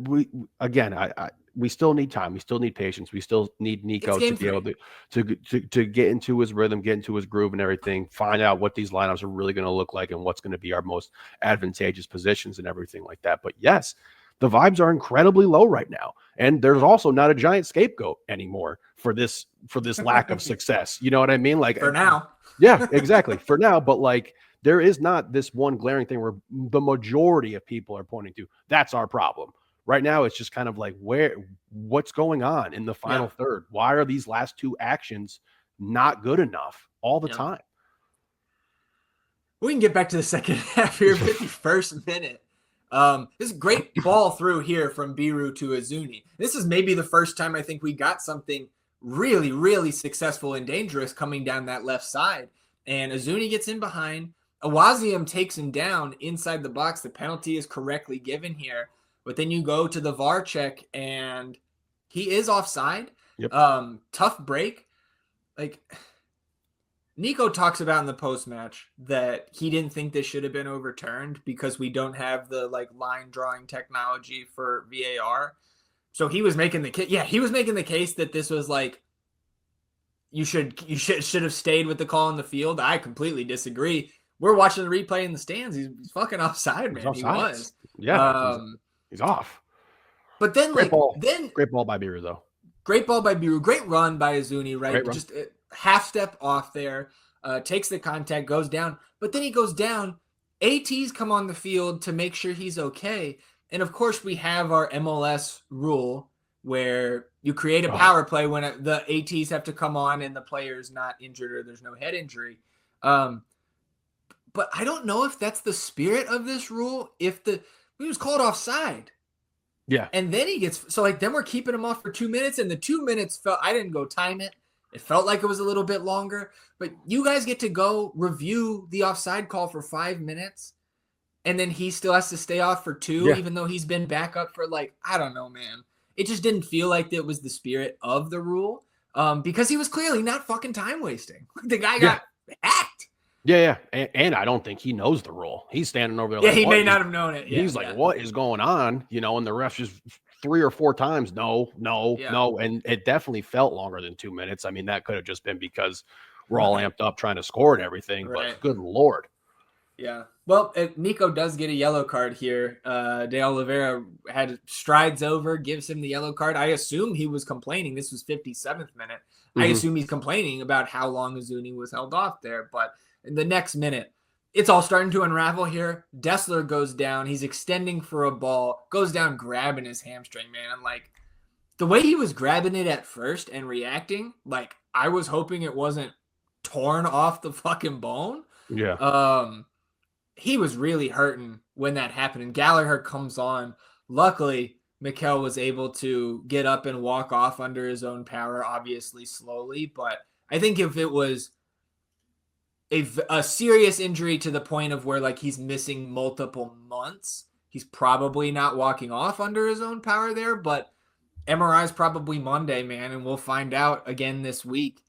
we still need time. We still need patience. We still need It's Nico to game be able 3. to get into his rhythm, get into his groove and everything, find out what these lineups are really going to look like and what's going to be our most advantageous positions and everything like that. But yes, the vibes are incredibly low right now. And there's also not a giant scapegoat anymore for this lack of success. You know what I mean? Like For now. yeah, exactly. For now, but like there is not this one glaring thing where the majority of people are pointing to that's our problem. Right now, it's just kind of like what's going on in the final Yeah. third? Why are these last two actions not good enough all the Yeah. time? We can get back to the second half here, 51st minute. This is great ball through here from Biru to Azuni. This is maybe the first time I think we got something really, really successful and dangerous coming down that left side. And Azuni gets in behind. Awazium takes him down inside the box. The penalty is correctly given here. But then you go to the VAR check, and he is offside. Yep. Tough break. Like, Nico talks about in the post match that he didn't think this should have been overturned because we don't have the like line drawing technology for VAR. So he was making the case. Yeah, he was making the case that this was like you should have stayed with the call in the field. I completely disagree. We're watching the replay in the stands. He's fucking offside, man. He was. Yeah, he's off. But then Great ball by Biru though. Great ball by Biru. Great run by Azuni, right? Just half step off there, takes the contact, goes down. But then he goes down. ATs come on the field to make sure he's okay. And of course, we have our MLS rule where you create a power play when the ATs have to come on and the player's not injured or there's no head injury. But I don't know if that's the spirit of this rule. He was called offside. Yeah. And then then we're keeping him off for 2 minutes, and the 2 minutes I didn't go time it. It felt like it was a little bit longer, but you guys get to go review the offside call for 5 minutes, and then he still has to stay off for 2, even though he's been back up for I don't know, man. It just didn't feel like it was the spirit of the rule because he was clearly not fucking time wasting. The guy got hacked. Yeah. And I don't think he knows the rule. He's standing over there. Yeah, he may not have known it. Yeah, he's like, what is going on? And the ref just 3 or 4 times. No. And it definitely felt longer than 2 minutes. I mean, that could have just been because we're all amped up trying to score and everything, but good Lord. Yeah. Well, Nico does get a yellow card here. De Oliveira strides over, gives him the yellow card. I assume he was complaining. This was 57th minute. I assume he's complaining about how long Azuni was held off there. But in the next minute, it's all starting to unravel here. Dessler goes down. He's extending for a ball, goes down grabbing his hamstring, man. And the way he was grabbing it at first and reacting, I was hoping it wasn't torn off the fucking bone. Yeah. He was really hurting when that happened. And Gallagher comes on. Luckily, Mikel was able to get up and walk off under his own power, obviously slowly. But I think if it was a serious injury to the point of where he's missing multiple months, he's probably not walking off under his own power there. But MRI is probably Monday, man, and we'll find out again this week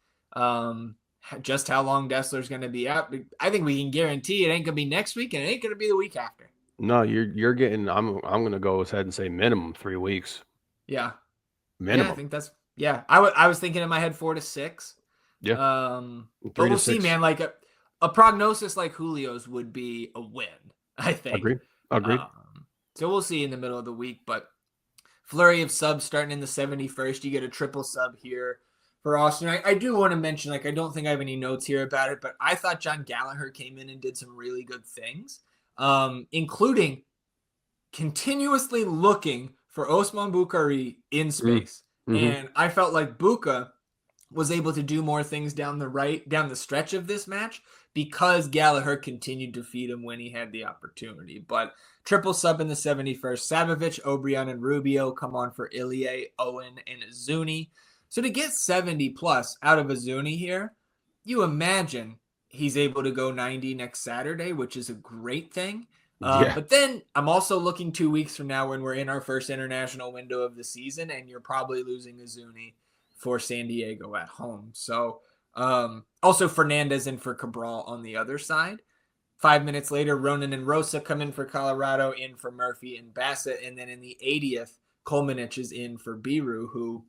just how long Dessler's going to be out. I think we can guarantee it ain't going to be next week, and it ain't going to be the week after. No, you're getting. I'm going to go ahead and say minimum 3 weeks. Yeah, minimum. Yeah, I think that's I was thinking in my head 4 to 6. Yeah, but we'll see, man. A prognosis like Julio's would be a win, I think. Agreed. So we'll see in the middle of the week, but flurry of subs starting in the 71st. You get a triple sub here for Austin. I do want to mention, I don't think I have any notes here about it, but I thought John Gallagher came in and did some really good things, including continuously looking for Osman Bukhari in space. And I felt like Buka was able to do more things down the stretch of this match because Gallagher continued to feed him when he had the opportunity. But triple sub in the 71st. Savovic, Obrian, and Rubio come on for Ilie, Owen, and Azuni. So to get 70 plus out of Azuni here, you imagine he's able to go 90 next Saturday, which is a great thing. But then I'm also looking 2 weeks from now when we're in our first international window of the season, and you're probably losing Azuni for San Diego at home. So also Fernandez and for Cabral on the other side. 5 minutes later, Ronan and Rosa come in for Colorado, in for Murphy and Bassett. And then in the 80th, Kolmanich is in for Biru, who,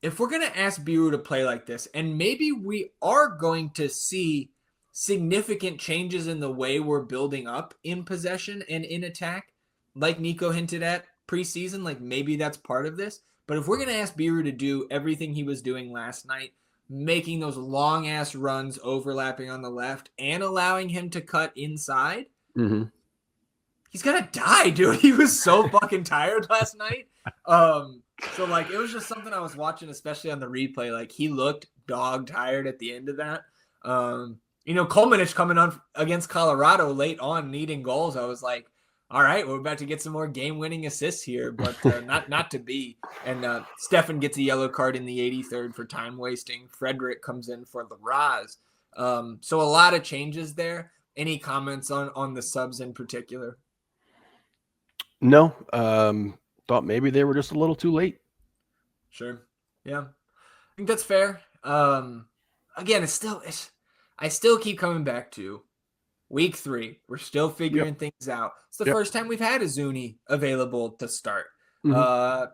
if we're going to ask Biru to play like this, and maybe we are going to see significant changes in the way we're building up in possession and in attack, like Nico hinted at preseason, like maybe that's part of this. But if we're going to ask Biru to do everything he was doing last night, making those long ass runs overlapping on the left and allowing him to cut inside, he's gonna die, dude. He was so fucking tired last night. So like it was just something I was watching, especially on the replay. Like he looked dog tired at the end of that. Kolmanich coming on against Colorado late on, needing goals. I was like, all right, we're about to get some more game-winning assists here, but not to be. And Stefan gets a yellow card in the 83rd for time wasting. Frederick comes in for the Raz. So a lot of changes there. Any comments on the subs in particular? No. Thought maybe they were just a little too late. Sure. Yeah. I think that's fair. Again, I still keep coming back to week 3. We're still figuring things out. It's the first time we've had a Zuni available to start. I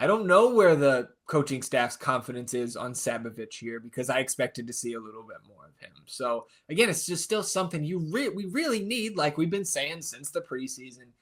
don't know where the coaching staff's confidence is on Sabovic here, because I expected to see a little bit more of him. So again, it's just still something we really need, like we've been saying since the preseason.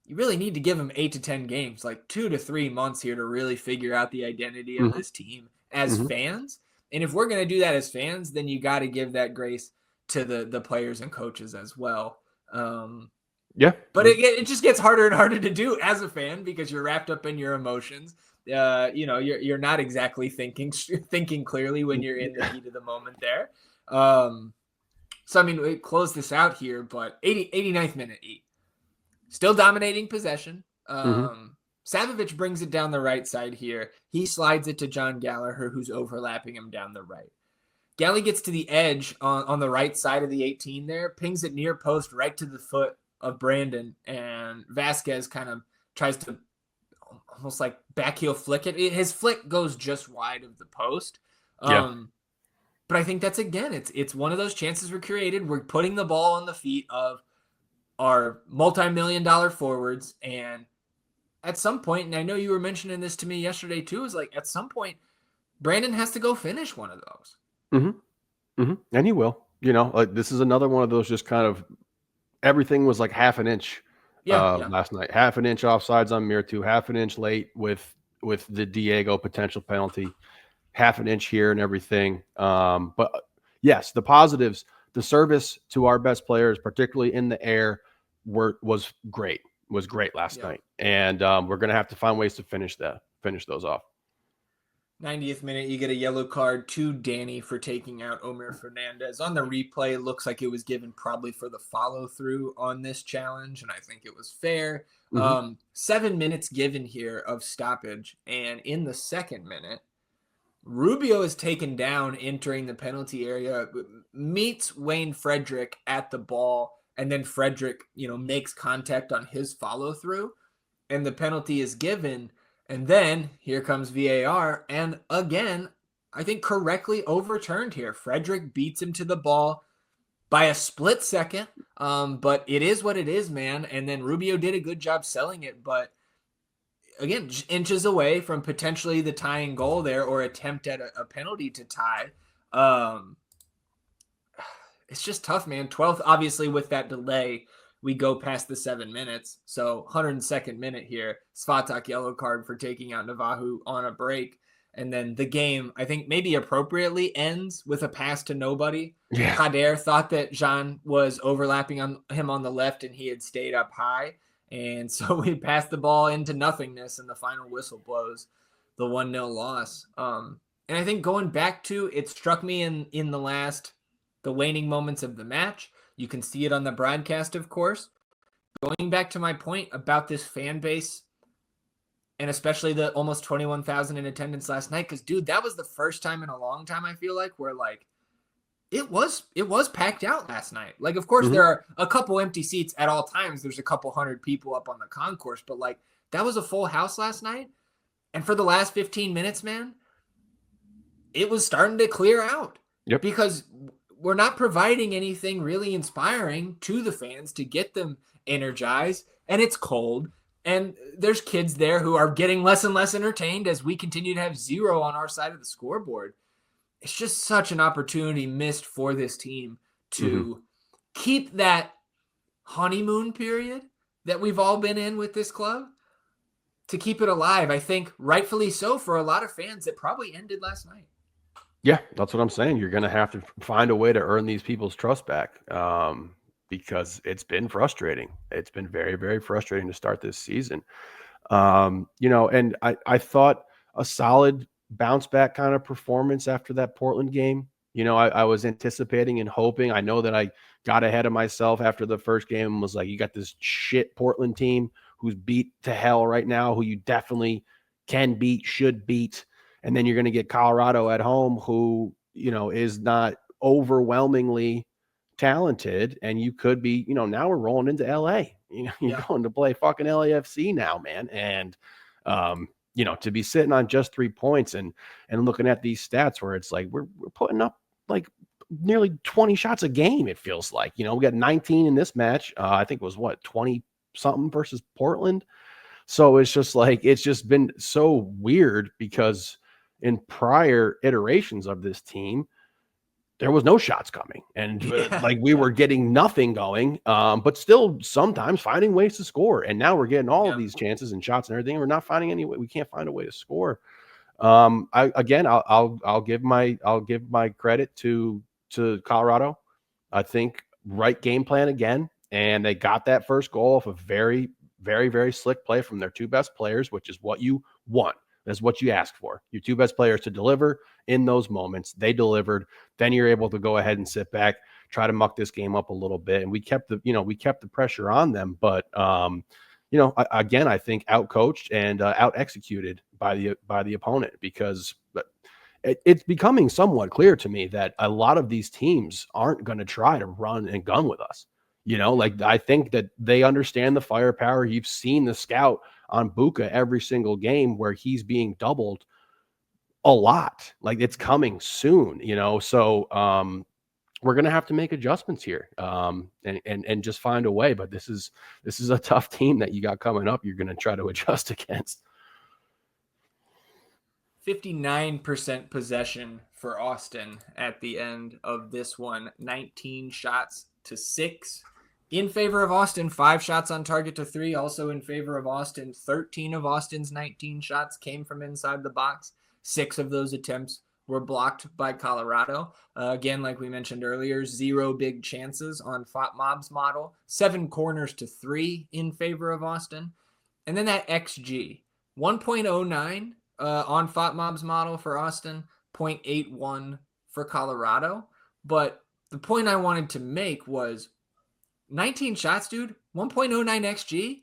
You really need to give him 8 to 10 games, like 2 to 3 months here to really figure out the identity of this team as fans. And if we're going to do that as fans, then you got to give that grace to the players and coaches as well. But it just gets harder and harder to do as a fan, because you're wrapped up in your emotions. You're not exactly thinking clearly when you're in the heat of the moment there. So I mean, we close this out here, but 89th minute, still dominating possession. Sabovic brings it down the right side here. He slides it to John Gallagher, who's overlapping him down the right. Gally gets to the edge on the right side of the 18 there, pings it near post right to the foot of Brandon, and Vasquez kind of tries to almost like backheel flick it. His flick goes just wide of the post. But I think that's, again, it's one of those chances we're created. We're putting the ball on the feet of our multi-million-dollar forwards, and at some point, and I know you were mentioning this to me yesterday too, is like at some point, Brandon has to go finish one of those. And he will. Like this is another one of those, just kind of everything was like half an inch last night. Half an inch offsides on Mirtu, half an inch late with the Diego potential penalty, half an inch here and everything. But yes, the positives, the service to our best players, particularly in the air, was great last night. And we're going to have to find ways to finish those off. 90th minute, you get a yellow card to Danny for taking out Omer Fernandez. On the replay, it looks like it was given probably for the follow-through on this challenge, and I think it was fair. 7 minutes given here of stoppage, and in the second minute, Rubio is taken down entering the penalty area, meets Wayne Frederick at the ball, and then Frederick, makes contact on his follow-through, and the penalty is given. And then here comes VAR, and again, I think correctly overturned here. Frederick beats him to the ball by a split second, but it is what it is, man. And then Rubio did a good job selling it, but again, inches away from potentially the tying goal there, or attempt at a penalty to tie. It's just tough, man. 12th, obviously, with that delay, we go past the 7 minutes. So 102nd minute here, Svatak yellow card for taking out Navahu on a break. And then the game, I think maybe appropriately, ends with a pass to nobody. Kader thought that Jean was overlapping on him on the left, and he had stayed up high. And so we passed the ball into nothingness, and the final whistle blows the 1-0 loss. And I think going back to, it struck me in the waning moments of the match. You can see it on the broadcast, of course. Going back to my point about this fan base, and especially the almost 21,000 in attendance last night, because, dude, that was the first time in a long time, I feel like, where, like, it was packed out last night. Like, of course, there are a couple empty seats at all times. There's a couple hundred people up on the concourse, but, like, that was a full house last night. And for the last 15 minutes, man, it was starting to clear out. Because we're not providing anything really inspiring to the fans to get them energized, and it's cold. And there's kids there who are getting less and less entertained as we continue to have 0 on our side of the scoreboard. It's just such an opportunity missed for this team to keep that honeymoon period that we've all been in with this club, to keep it alive. I think rightfully so for a lot of fans that probably ended last night. Yeah, that's what I'm saying. You're going to have to find a way to earn these people's trust back, because it's been frustrating. It's been very, very frustrating to start this season. And I thought a solid bounce back kind of performance after that Portland game. I was anticipating and hoping. I know that I got ahead of myself after the first game and was like, you got this shit Portland team who's beat to hell right now, who you definitely can beat, should beat. And then you're going to get Colorado at home, who, is not overwhelmingly talented. And you could be, now we're rolling into LA. You're going to play fucking LAFC now, man. And, to be sitting on just 3 points and looking at these stats where it's like we're putting up like nearly 20 shots a game, it feels like. We got 19 in this match. I think it was 20 something versus Portland. So it's just like, it's just been so weird because in prior iterations of this team, there was no shots coming, and we were getting nothing going, but still sometimes finding ways to score. And now we're getting all of these chances and shots and everything. We're not finding any way. We can't find a way to score. I'll give my credit to Colorado. I think right game plan again, and they got that first goal off a very, very, very slick play from their 2 best players, which is what you want. That's what you ask for. Your 2 best players to deliver in those moments. They delivered. Then you're able to go ahead and sit back, try to muck this game up a little bit. And we kept the pressure on them. But, again, I think outcoached and out executed by the opponent, because it's becoming somewhat clear to me that a lot of these teams aren't going to try to run and gun with us. I think that they understand the firepower. You've seen the scout on Buka every single game where he's being doubled a lot. Like, it's coming soon, so we're going to have to make adjustments here, and just find a way. But this is a tough team that you got coming up. You're going to try to adjust against. 59% possession for Austin at the end of this one. 19 shots to 6 in favor of Austin, 5 shots on target to 3 also in favor of Austin. 13 of Austin's 19 shots came from inside the box. 6 of those attempts were blocked by Colorado. Again, like we mentioned earlier, 0 big chances on FOTMob's model. 7 corners to 3 in favor of Austin. And then that XG, 1.09 on FOTMob's model for Austin, 0.81 for Colorado. But the point I wanted to make was 19 shots, dude, 1.09 XG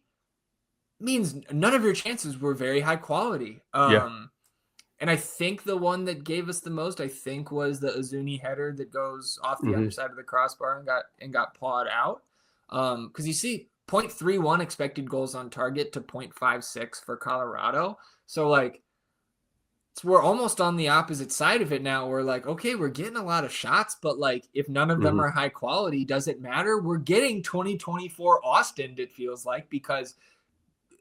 means none of your chances were very high quality. And I think the one that gave us the most, was the Azuni header that goes off the other side of the crossbar and got pawed out. Because you see 0.31 expected goals on target to 0.56 for Colorado. So we're almost on the opposite side of it now. We're like, okay, we're getting a lot of shots, but if none of them are high quality, does it matter? We're getting 2024 Austin, it feels like, because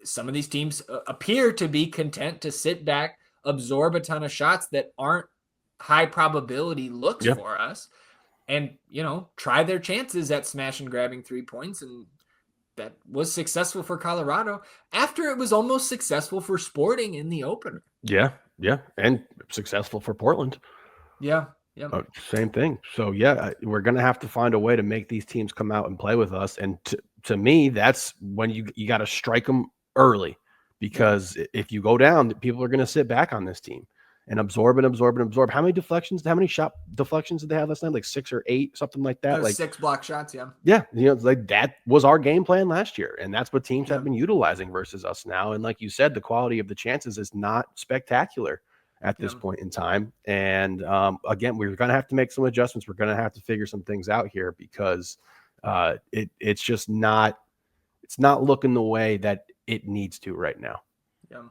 some of these teams appear to be content to sit back, absorb a ton of shots that aren't high probability looks for us, and, try their chances at smash and grabbing 3 points. And that was successful for Colorado after it was almost successful for Sporting in the opener. Yeah. And successful for Portland. Yeah. Same thing. So, we're going to have to find a way to make these teams come out and play with us. And to me, that's when you got to strike them early, because if you go down, people are going to sit back on this team and absorb. How many shot deflections did they have last night? Like 6 or 8, something like that. 6 block shots. Yeah. That was our game plan last year. And that's what teams have been utilizing versus us now. And like you said, the quality of the chances is not spectacular at this point in time. And again, we're going to have to make some adjustments. We're going to have to figure some things out here, because it's just not looking the way that it needs to right now. Yeah.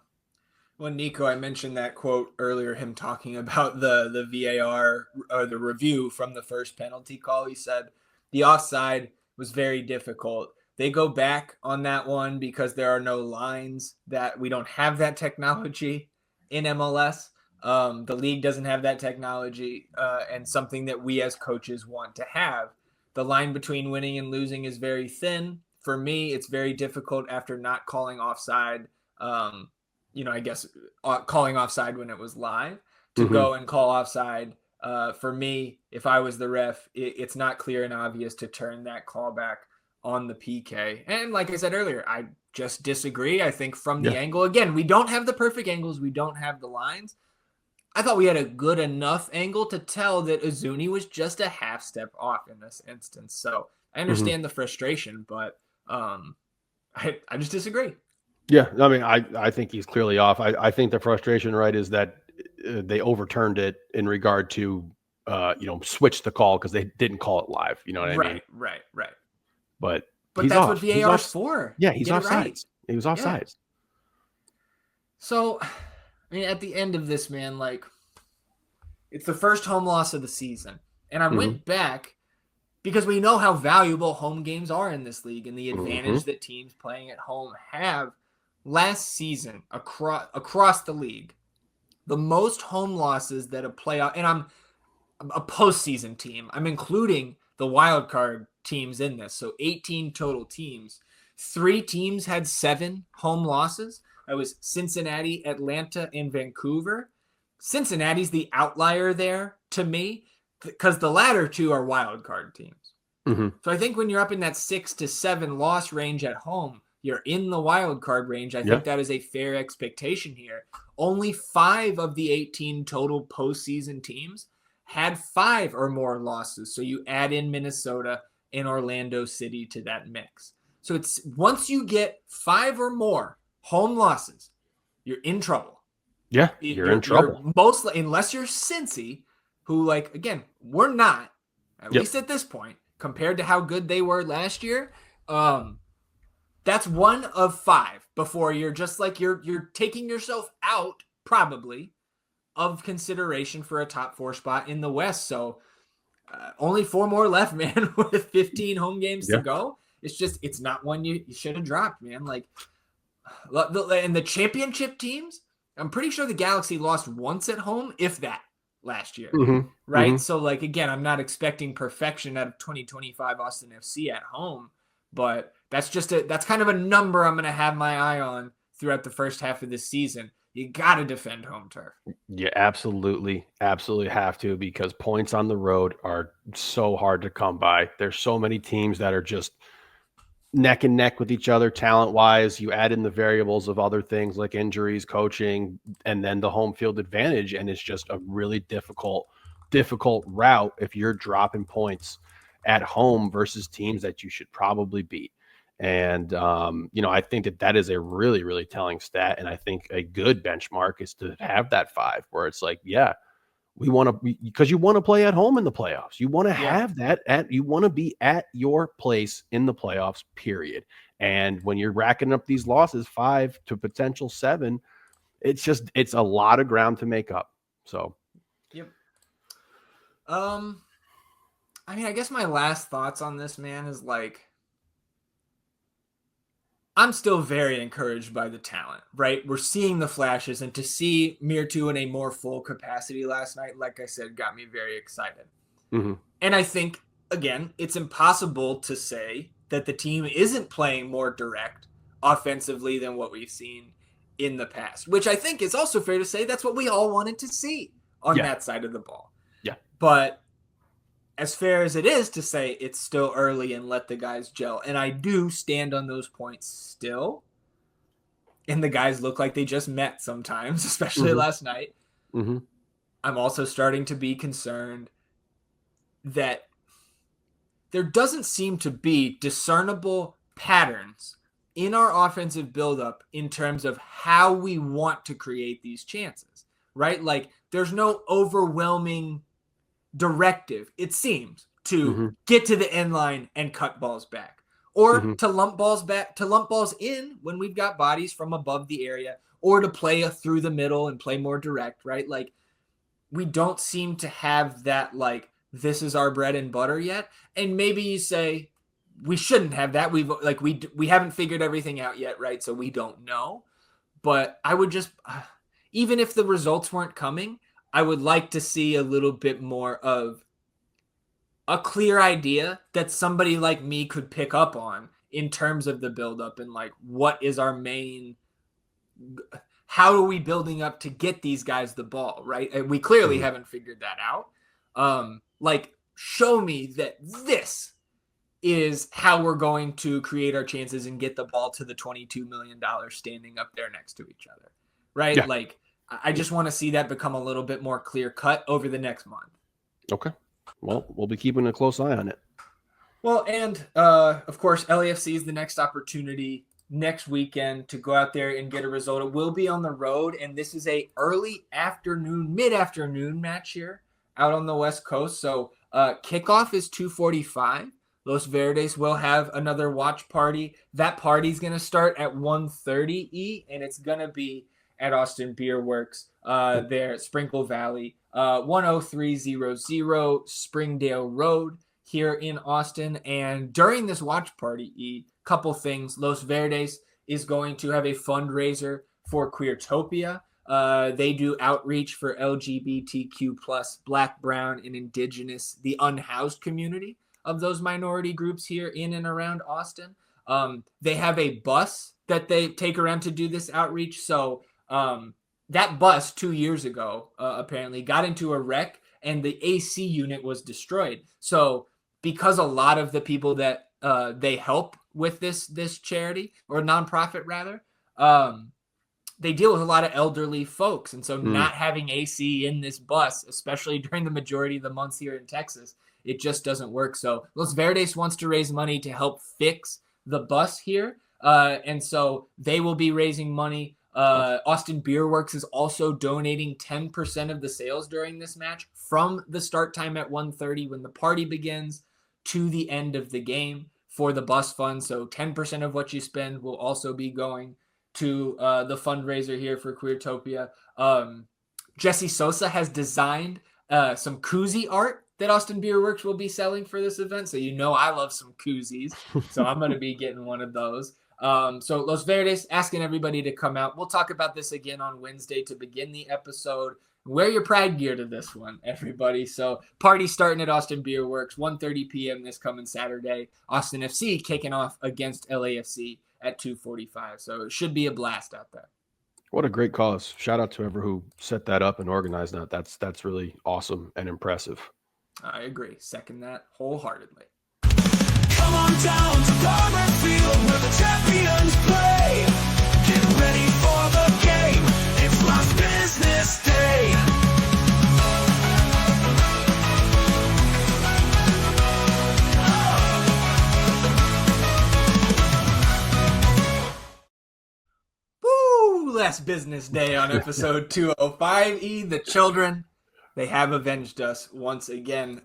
Well, Nico, I mentioned that quote earlier, him talking about the VAR or the review from the first penalty call. He said the offside was very difficult. They go back on that one because there are no lines, that we don't have that technology in MLS. The league doesn't have that technology, and something that we as coaches want to have. The line between winning and losing is very thin. For me, it's very difficult after not calling offside. I guess calling offside when it was live to Mm-hmm. go and call offside. For me, if I was the ref, it's not clear and obvious to turn that call back on the PK. And like I said earlier, I just disagree. I think from the Yeah. angle, again, we don't have the perfect angles. We don't have the lines. I thought we had a good enough angle to tell that Azuni was just a half step off in this instance. So I Mm-hmm. understand the frustration, but I just disagree. Yeah, I mean, I think he's clearly off. I think the frustration, right, is that they overturned it in regard to, switch the call because they didn't call it live. You know what I mean? Right. But But he's that's what off. He's VAR is off. for. Yeah, he's Get it right. offsides. He was Yeah. offsides. So, I mean, at the end of this, man, like, it's the first home loss of the season. And I Mm-hmm. went back because we know how valuable home games are in this league and the Mm-hmm. advantage that teams playing at home have. Last season, across the league, the most home losses that a playoff, and I'm a postseason team. I'm including the wild card teams in this. So 18 total teams. 3 teams had 7 home losses. That was Cincinnati, Atlanta, and Vancouver. Cincinnati's the outlier there to me because the latter 2 are wild card teams. Mm-hmm. So I think when you're up in that 6 to 7 loss range at home, you're in the wild card range. I Yeah. think that is a fair expectation here. Only 5 of the 18 total postseason teams had 5 or more losses. So you add in Minnesota and Orlando City to that mix. So it's once you get 5 or more home losses, you're in trouble. Yeah, you're in trouble. You're mostly, unless you're Cincy, who, like, again, we're not, at Yep. least at this point, compared to how good they were last year. That's 1 of 5 before you're just like you're taking yourself out probably of consideration for a top 4 spot in the West. So only 4 more left, man, with 15 home games to Yeah. go. It's not one you should have dropped, man. Like, and the championship teams, I'm pretty sure the Galaxy lost once at home, if that, last year. Mm-hmm. Right? Mm-hmm. So, like, again, I'm not expecting perfection out of 2025 Austin FC at home, but that's kind of a number I'm going to have my eye on throughout the first half of this season. You got to defend home turf. You absolutely have to, because points on the road are so hard to come by. There's so many teams that are just neck and neck with each other talent wise. You add in the variables of other things like injuries, coaching, and then the home field advantage, and it's just a really difficult route if you're dropping points at home versus teams that you should probably beat. And I think that is a really, really telling stat, and I think a good benchmark is to have that 5 where it's like, yeah, we want to, because you want to play at home in the playoffs. You want to have that you want to be at your place in the playoffs, period. And when you're racking up these losses, 5 to potential 7, it's a lot of ground to make up. So, yep. I mean, I guess my last thoughts on this, man, is like, I'm still very encouraged by the talent, right? We're seeing the flashes, and to see Mirtu in a more full capacity last night, like I said, got me very excited. mm-hmm. And I think, again, it's impossible to say that the team isn't playing more direct offensively than what we've seen in the past, which I think is also fair to say that's what we all wanted to see on that side of the ball. Yeah. But as fair as it is to say it's still early and let the guys gel, and I do stand on those points still, and the guys look like they just met sometimes, especially Mm-hmm. last night. Mm-hmm. I'm also starting to be concerned that there doesn't seem to be discernible patterns in our offensive buildup in terms of how we want to create these chances, right? Like, there's no overwhelming directive, it seems, to get to the end line and cut balls back, or to lump balls in when we've got bodies from above the area, or to play through the middle and play more direct, right? Like, we don't seem to have that, like, this is our bread and butter yet. And maybe you say we shouldn't have that. We haven't figured everything out yet, right? So we don't know. But I would just, even if the results weren't coming, I would like to see a little bit more of a clear idea that somebody like me could pick up on in terms of the buildup and like, what is our main, how are we building up to get these guys the ball, right? And we clearly haven't figured that out. Like, show me that this is how we're going to create our chances and get the ball to the $22 million standing up there next to each other, right? Yeah. Like, I just want to see that become a little bit more clear cut over the next month. Okay. Well, we'll be keeping a close eye on it. Well, and of course, LAFC is the next opportunity next weekend to go out there and get a result. It will be on the road, and this is a early afternoon, mid-afternoon match here out on the West Coast. So kickoff is 2:45. Los Verdes will have another watch party. That party's going to start at 1:30 and it's going to be at Austin Beer Works there at Sprinkle Valley, 10300 Springdale Road here in Austin. And during this watch party, couple things. Los Verdes is going to have a fundraiser for Queertopia. They do outreach for LGBTQ plus Black, Brown, and Indigenous, the unhoused community of those minority groups here in and around Austin. They have a bus that they take around to do this outreach. So that bus 2 years ago apparently got into a wreck and the AC unit was destroyed. So because a lot of the people that they help with this charity or nonprofit rather, they deal with a lot of elderly folks. And so not having AC in this bus, especially during the majority of the months here in Texas, it just doesn't work. So Los Verdes wants to raise money to help fix the bus here. And so they will be raising money. Austin Beer Works is also donating 10% of the sales during this match from the start time at 1:30 when the party begins to the end of the game for the bus fund. So 10% of what you spend will also be going to the fundraiser here for Queertopia. Jesse Sosa has designed some koozie art that Austin Beer Works will be selling for this event. So I love some koozies. So I'm going to be getting one of those. So Los Verdes asking everybody to come out. We'll talk about this again on Wednesday to begin the episode. Wear your pride gear to this one, everybody. So party starting at Austin Beer Works, 1:30 p.m. this coming Saturday. Austin FC kicking off against LAFC at 2:45. So it should be a blast out there. What a great cause. Shout out to whoever who set that up and organized that. That's really awesome and impressive. I agree. Second that wholeheartedly. Come on down to Farmer Field where the champions play. Get ready for the game. It's last business day. Woo! Last business day on episode 205. The children, they have avenged us once again.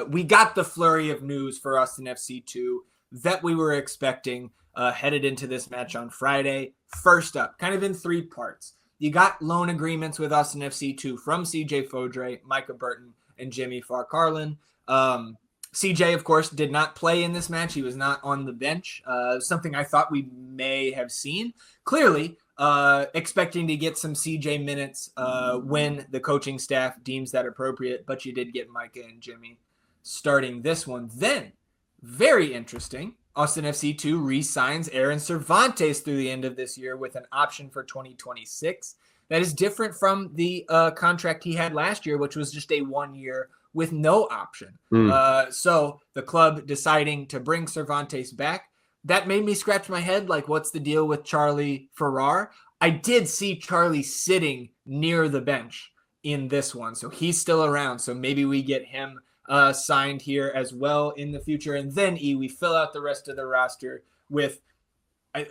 We got the flurry of news for Austin FC2 that we were expecting headed into this match on Friday. First up, kind of in three parts. You got loan agreements with Austin FC2 from CJ Fodre, Micah Burton, and Jimmy Farcarlin. CJ, of course, did not play in this match. He was not on the bench, something I thought we may have seen. Clearly, expecting to get some CJ minutes when the coaching staff deems that appropriate, but you did get Micah and Jimmy starting this one. Then, very interesting, Austin FC2 re-signs Aaron Cervantes through the end of this year with an option for 2026. That is different from the contract he had last year, which was just a 1 year with no option. So the club deciding to bring Cervantes back, that made me scratch my head. Like, what's the deal with Charlie Farrar? I did see Charlie sitting near the bench in this one. So he's still around. So maybe we get him signed here as well in the future. And then we fill out the rest of the roster with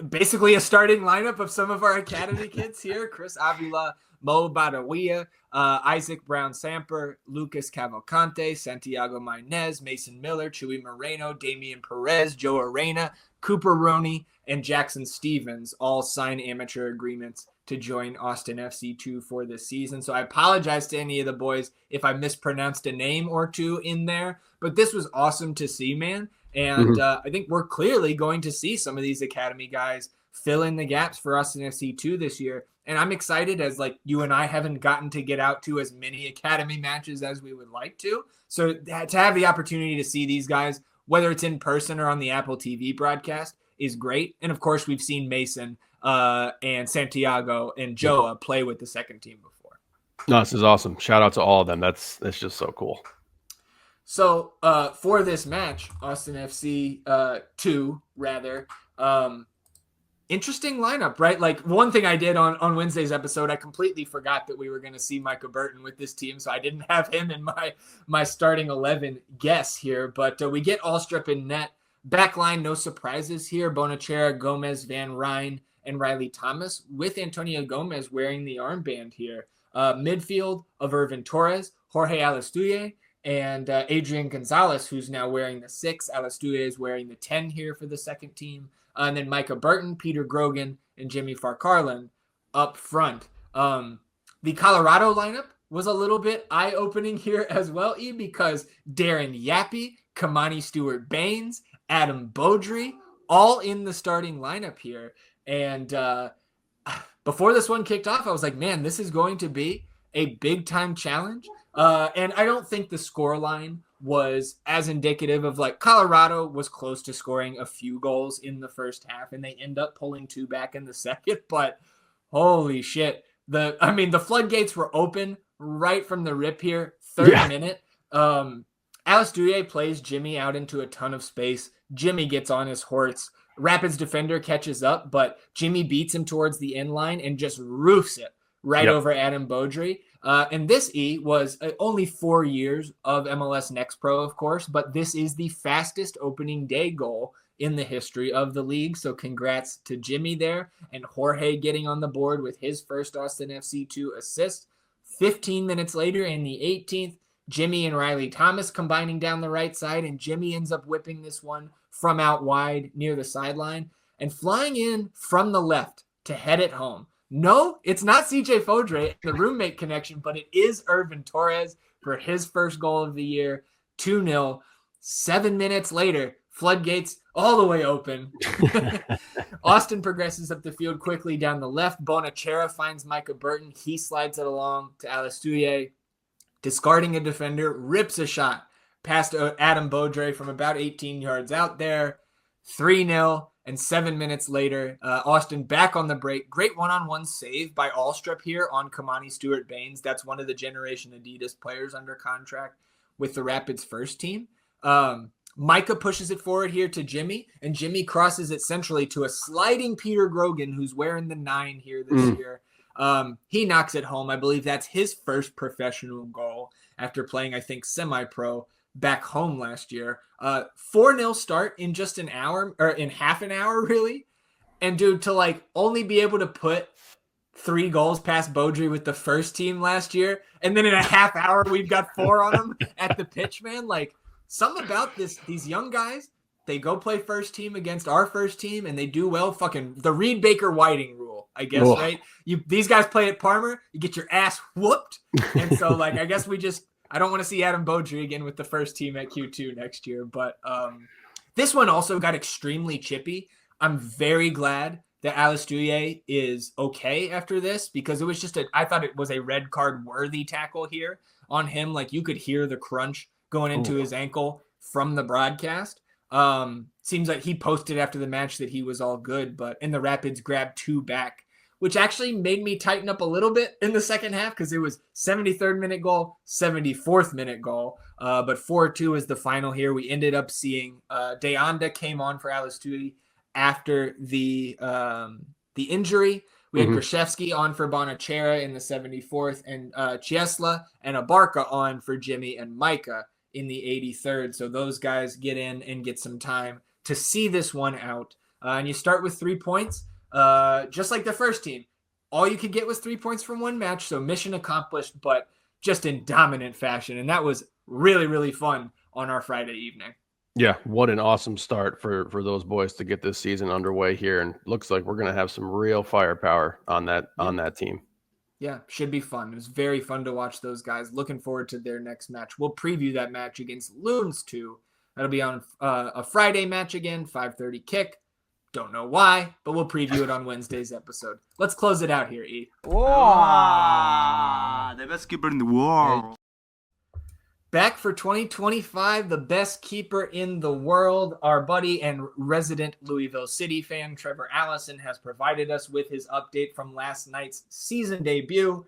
basically a starting lineup of some of our academy kids here. Chris Avila, Mo Badawia, Isaac Brown-Samper, Lucas Cavalcante, Santiago Maynez, Mason Miller, Chuy Moreno, Damian Perez, Joe Arena, Cooper Roney and Jackson Stevens all sign amateur agreements to join Austin FC 2 for this season. So I apologize to any of the boys if I mispronounced a name or two in there, but this was awesome to see, man. And I think we're clearly going to see some of these academy guys fill in the gaps for Austin FC 2 this year. And I'm excited, as like you and I haven't gotten to get out to as many academy matches as we would like to. So to have the opportunity to see these guys, whether it's in person or on the Apple TV broadcast, is great. And of course, we've seen Mason and Santiago and Joa play with the second team before. No, this is awesome. Shout out to all of them. That's just so cool. So for this match, Austin FC 2, rather, interesting lineup, right? Like one thing I did on Wednesday's episode, I completely forgot that we were going to see Micah Burton with this team, so I didn't have him in my starting 11 guess here. But we get Alstrup in net. Backline, no surprises here. Bonachera, Gomez, Van Ryn, and Riley Thomas, with Antonio Gomez wearing the armband here. Midfield of Irvin Torres, Jorge Alastuye, and Adrian Gonzalez, who's now wearing the 6. Alastuye is wearing the 10 here for the second team. And then Micah Burton, Peter Grogan, and Jimmy Farcarlin up front. The Colorado lineup was a little bit eye-opening here as well, because Darren Yappy, Kamani Stewart-Baines, Adam Beaudry, all in the starting lineup here. And before this one kicked off, I was like, man, this is going to be a big-time challenge. And I don't think the scoreline was as indicative of, like, Colorado was close to scoring a few goals in the first half, and they end up pulling 2 back in the second. But holy shit. The floodgates were open right from the rip here. Third minute. Alastuye plays Jimmy out into a ton of space. Jimmy gets on his horse. Rapids defender catches up, but Jimmy beats him towards the end line and just roofs it right over Adam Beaudry. And this was only 4 years of MLS Next Pro, of course, but this is the fastest opening day goal in the history of the league. So congrats to Jimmy there, and Jorge getting on the board with his first Austin FC 2 assist. 15 minutes later in the 18th, Jimmy and Riley Thomas combining down the right side, and Jimmy ends up whipping this one from out wide near the sideline and flying in from the left to head it home. No, it's not CJ Fodre, the roommate connection, but it is Irvin Torres for his first goal of the year, 2-0. 7 minutes later, floodgates all the way open. Austin progresses up the field quickly down the left. Bonachera finds Micah Burton. He slides it along to Alastuye, discarding a defender, rips a shot past Adam Beaudry from about 18 yards out there. 3-0. And 7 minutes later, Austin back on the break. Great one-on-one save by Alstrup here on Kamani Stewart-Baines. That's one of the Generation Adidas players under contract with the Rapids first team. Micah pushes it forward here to Jimmy, and Jimmy crosses it centrally to a sliding Peter Grogan, who's wearing the 9 here this year. He knocks it home. I believe that's his first professional goal after playing, I think, semi-pro back home last year. 4-0 start in just an hour, or in half an hour, really. And dude, to like only be able to put 3 goals past Beaudry with the first team last year, and then in a half hour we've got 4 on them at the pitch, man. Like, something about these young guys, they go play first team against our first team and they do well. Fucking the Reed Baker Whiting rule, I guess, right? These guys play at Parmer, you get your ass whooped. And so, like, I guess I don't want to see Adam Beaudry again with the first team at Q2 next year. But this one also got extremely chippy. I'm very glad that Alastuye is okay after this, because it was just I thought it was a red card worthy tackle here on him. Like, you could hear the crunch going into his ankle from the broadcast. Seems like he posted after the match that he was all good, and the Rapids grabbed 2 back, which actually made me tighten up a little bit in the second half, because it was 73rd minute goal, 74th minute goal. But 4-2 is the final here. We ended up seeing Deanda came on for Alastuye after the injury. We had Krzyzewski on for Bonachera in the 74th, and Chiesla and Abarca on for Jimmy and Micah in the 83rd. So those guys get in and get some time to see this one out. And you start with 3 points. Just like the first team, all you could get was 3 points from one match. So mission accomplished, but just in dominant fashion. And that was really, really fun on our Friday evening. Yeah, what an awesome start for those boys to get this season underway here, and looks like we're going to have some real firepower on that team. Yeah, should be fun. It was very fun to watch those guys. Looking forward to their next match. We'll preview that match against Loons too. That'll be on a Friday match again, 5:30 kick. Don't know why, but we'll preview it on Wednesday's episode. Let's close it out here, E. The best keeper in the world. Back for 2025, the best keeper in the world. Our buddy and resident Louisville City fan, Trevor Allison, has provided us with his update from last night's season debut.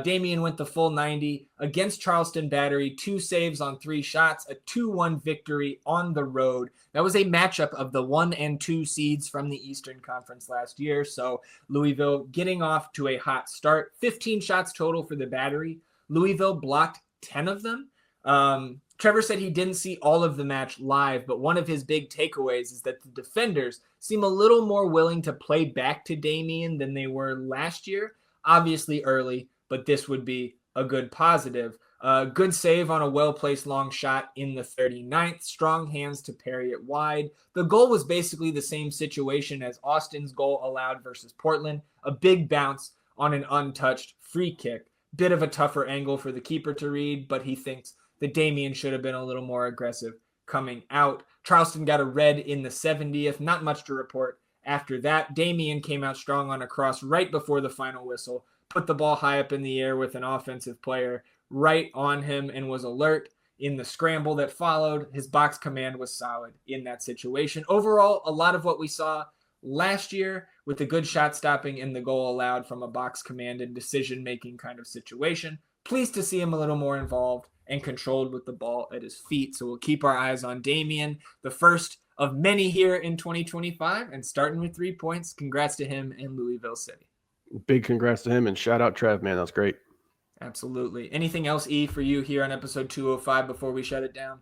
Damian went the full 90 against Charleston Battery, 2 saves on 3 shots, a 2-1 victory on the road. That was a matchup of the 1 and 2 seeds from the Eastern Conference last year. So Louisville getting off to a hot start. 15 shots total for the Battery. Louisville blocked 10 of them. Trevor said he didn't see all of the match live, but one of his big takeaways is that the defenders seem a little more willing to play back to Damian than they were last year. Obviously early, but this would be a good positive. Good save on a well-placed long shot in the 39th. Strong hands to parry it wide. The goal was basically the same situation as Austin's goal allowed versus Portland. A big bounce on an untouched free kick. Bit of a tougher angle for the keeper to read, but he thinks that Damian should have been a little more aggressive coming out. Charleston got a red in the 70th. Not much to report after that. Damian came out strong on a cross right before the final whistle. Put the ball high up in the air with an offensive player right on him and was alert in the scramble that followed. His box command was solid in that situation. Overall, a lot of what we saw last year with the good shot stopping and the goal allowed from a box command and decision-making kind of situation. Pleased to see him a little more involved and controlled with the ball at his feet. So we'll keep our eyes on Damian, the first of many here in 2025, and starting with 3 points. Congrats to him in Louisville City. Big congrats to him, and shout out Trev, man. That's great. Absolutely. Anything else, E, for you here on episode 205 before we shut it down?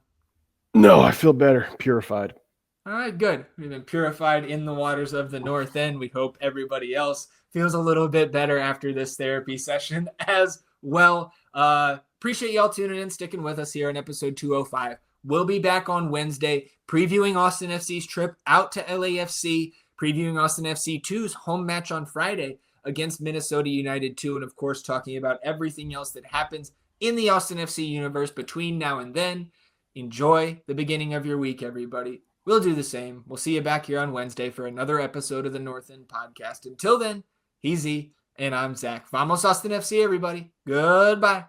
No, I feel better. Purified. All right, good. We've been purified in the waters of the North End. We hope everybody else feels a little bit better after this therapy session as well. Appreciate y'all tuning in, sticking with us here on episode 205. We'll be back on Wednesday previewing Austin FC's trip out to LAFC, previewing Austin FC 2's home match on Friday against Minnesota United 2, and of course talking about everything else that happens in the Austin FC universe between now and then. Enjoy the beginning of your week, everybody. We'll do the same. We'll see you back here on Wednesday for another episode of the North End Podcast. Until then, he's E, and I'm Zach. Vamos Austin FC, everybody. Goodbye.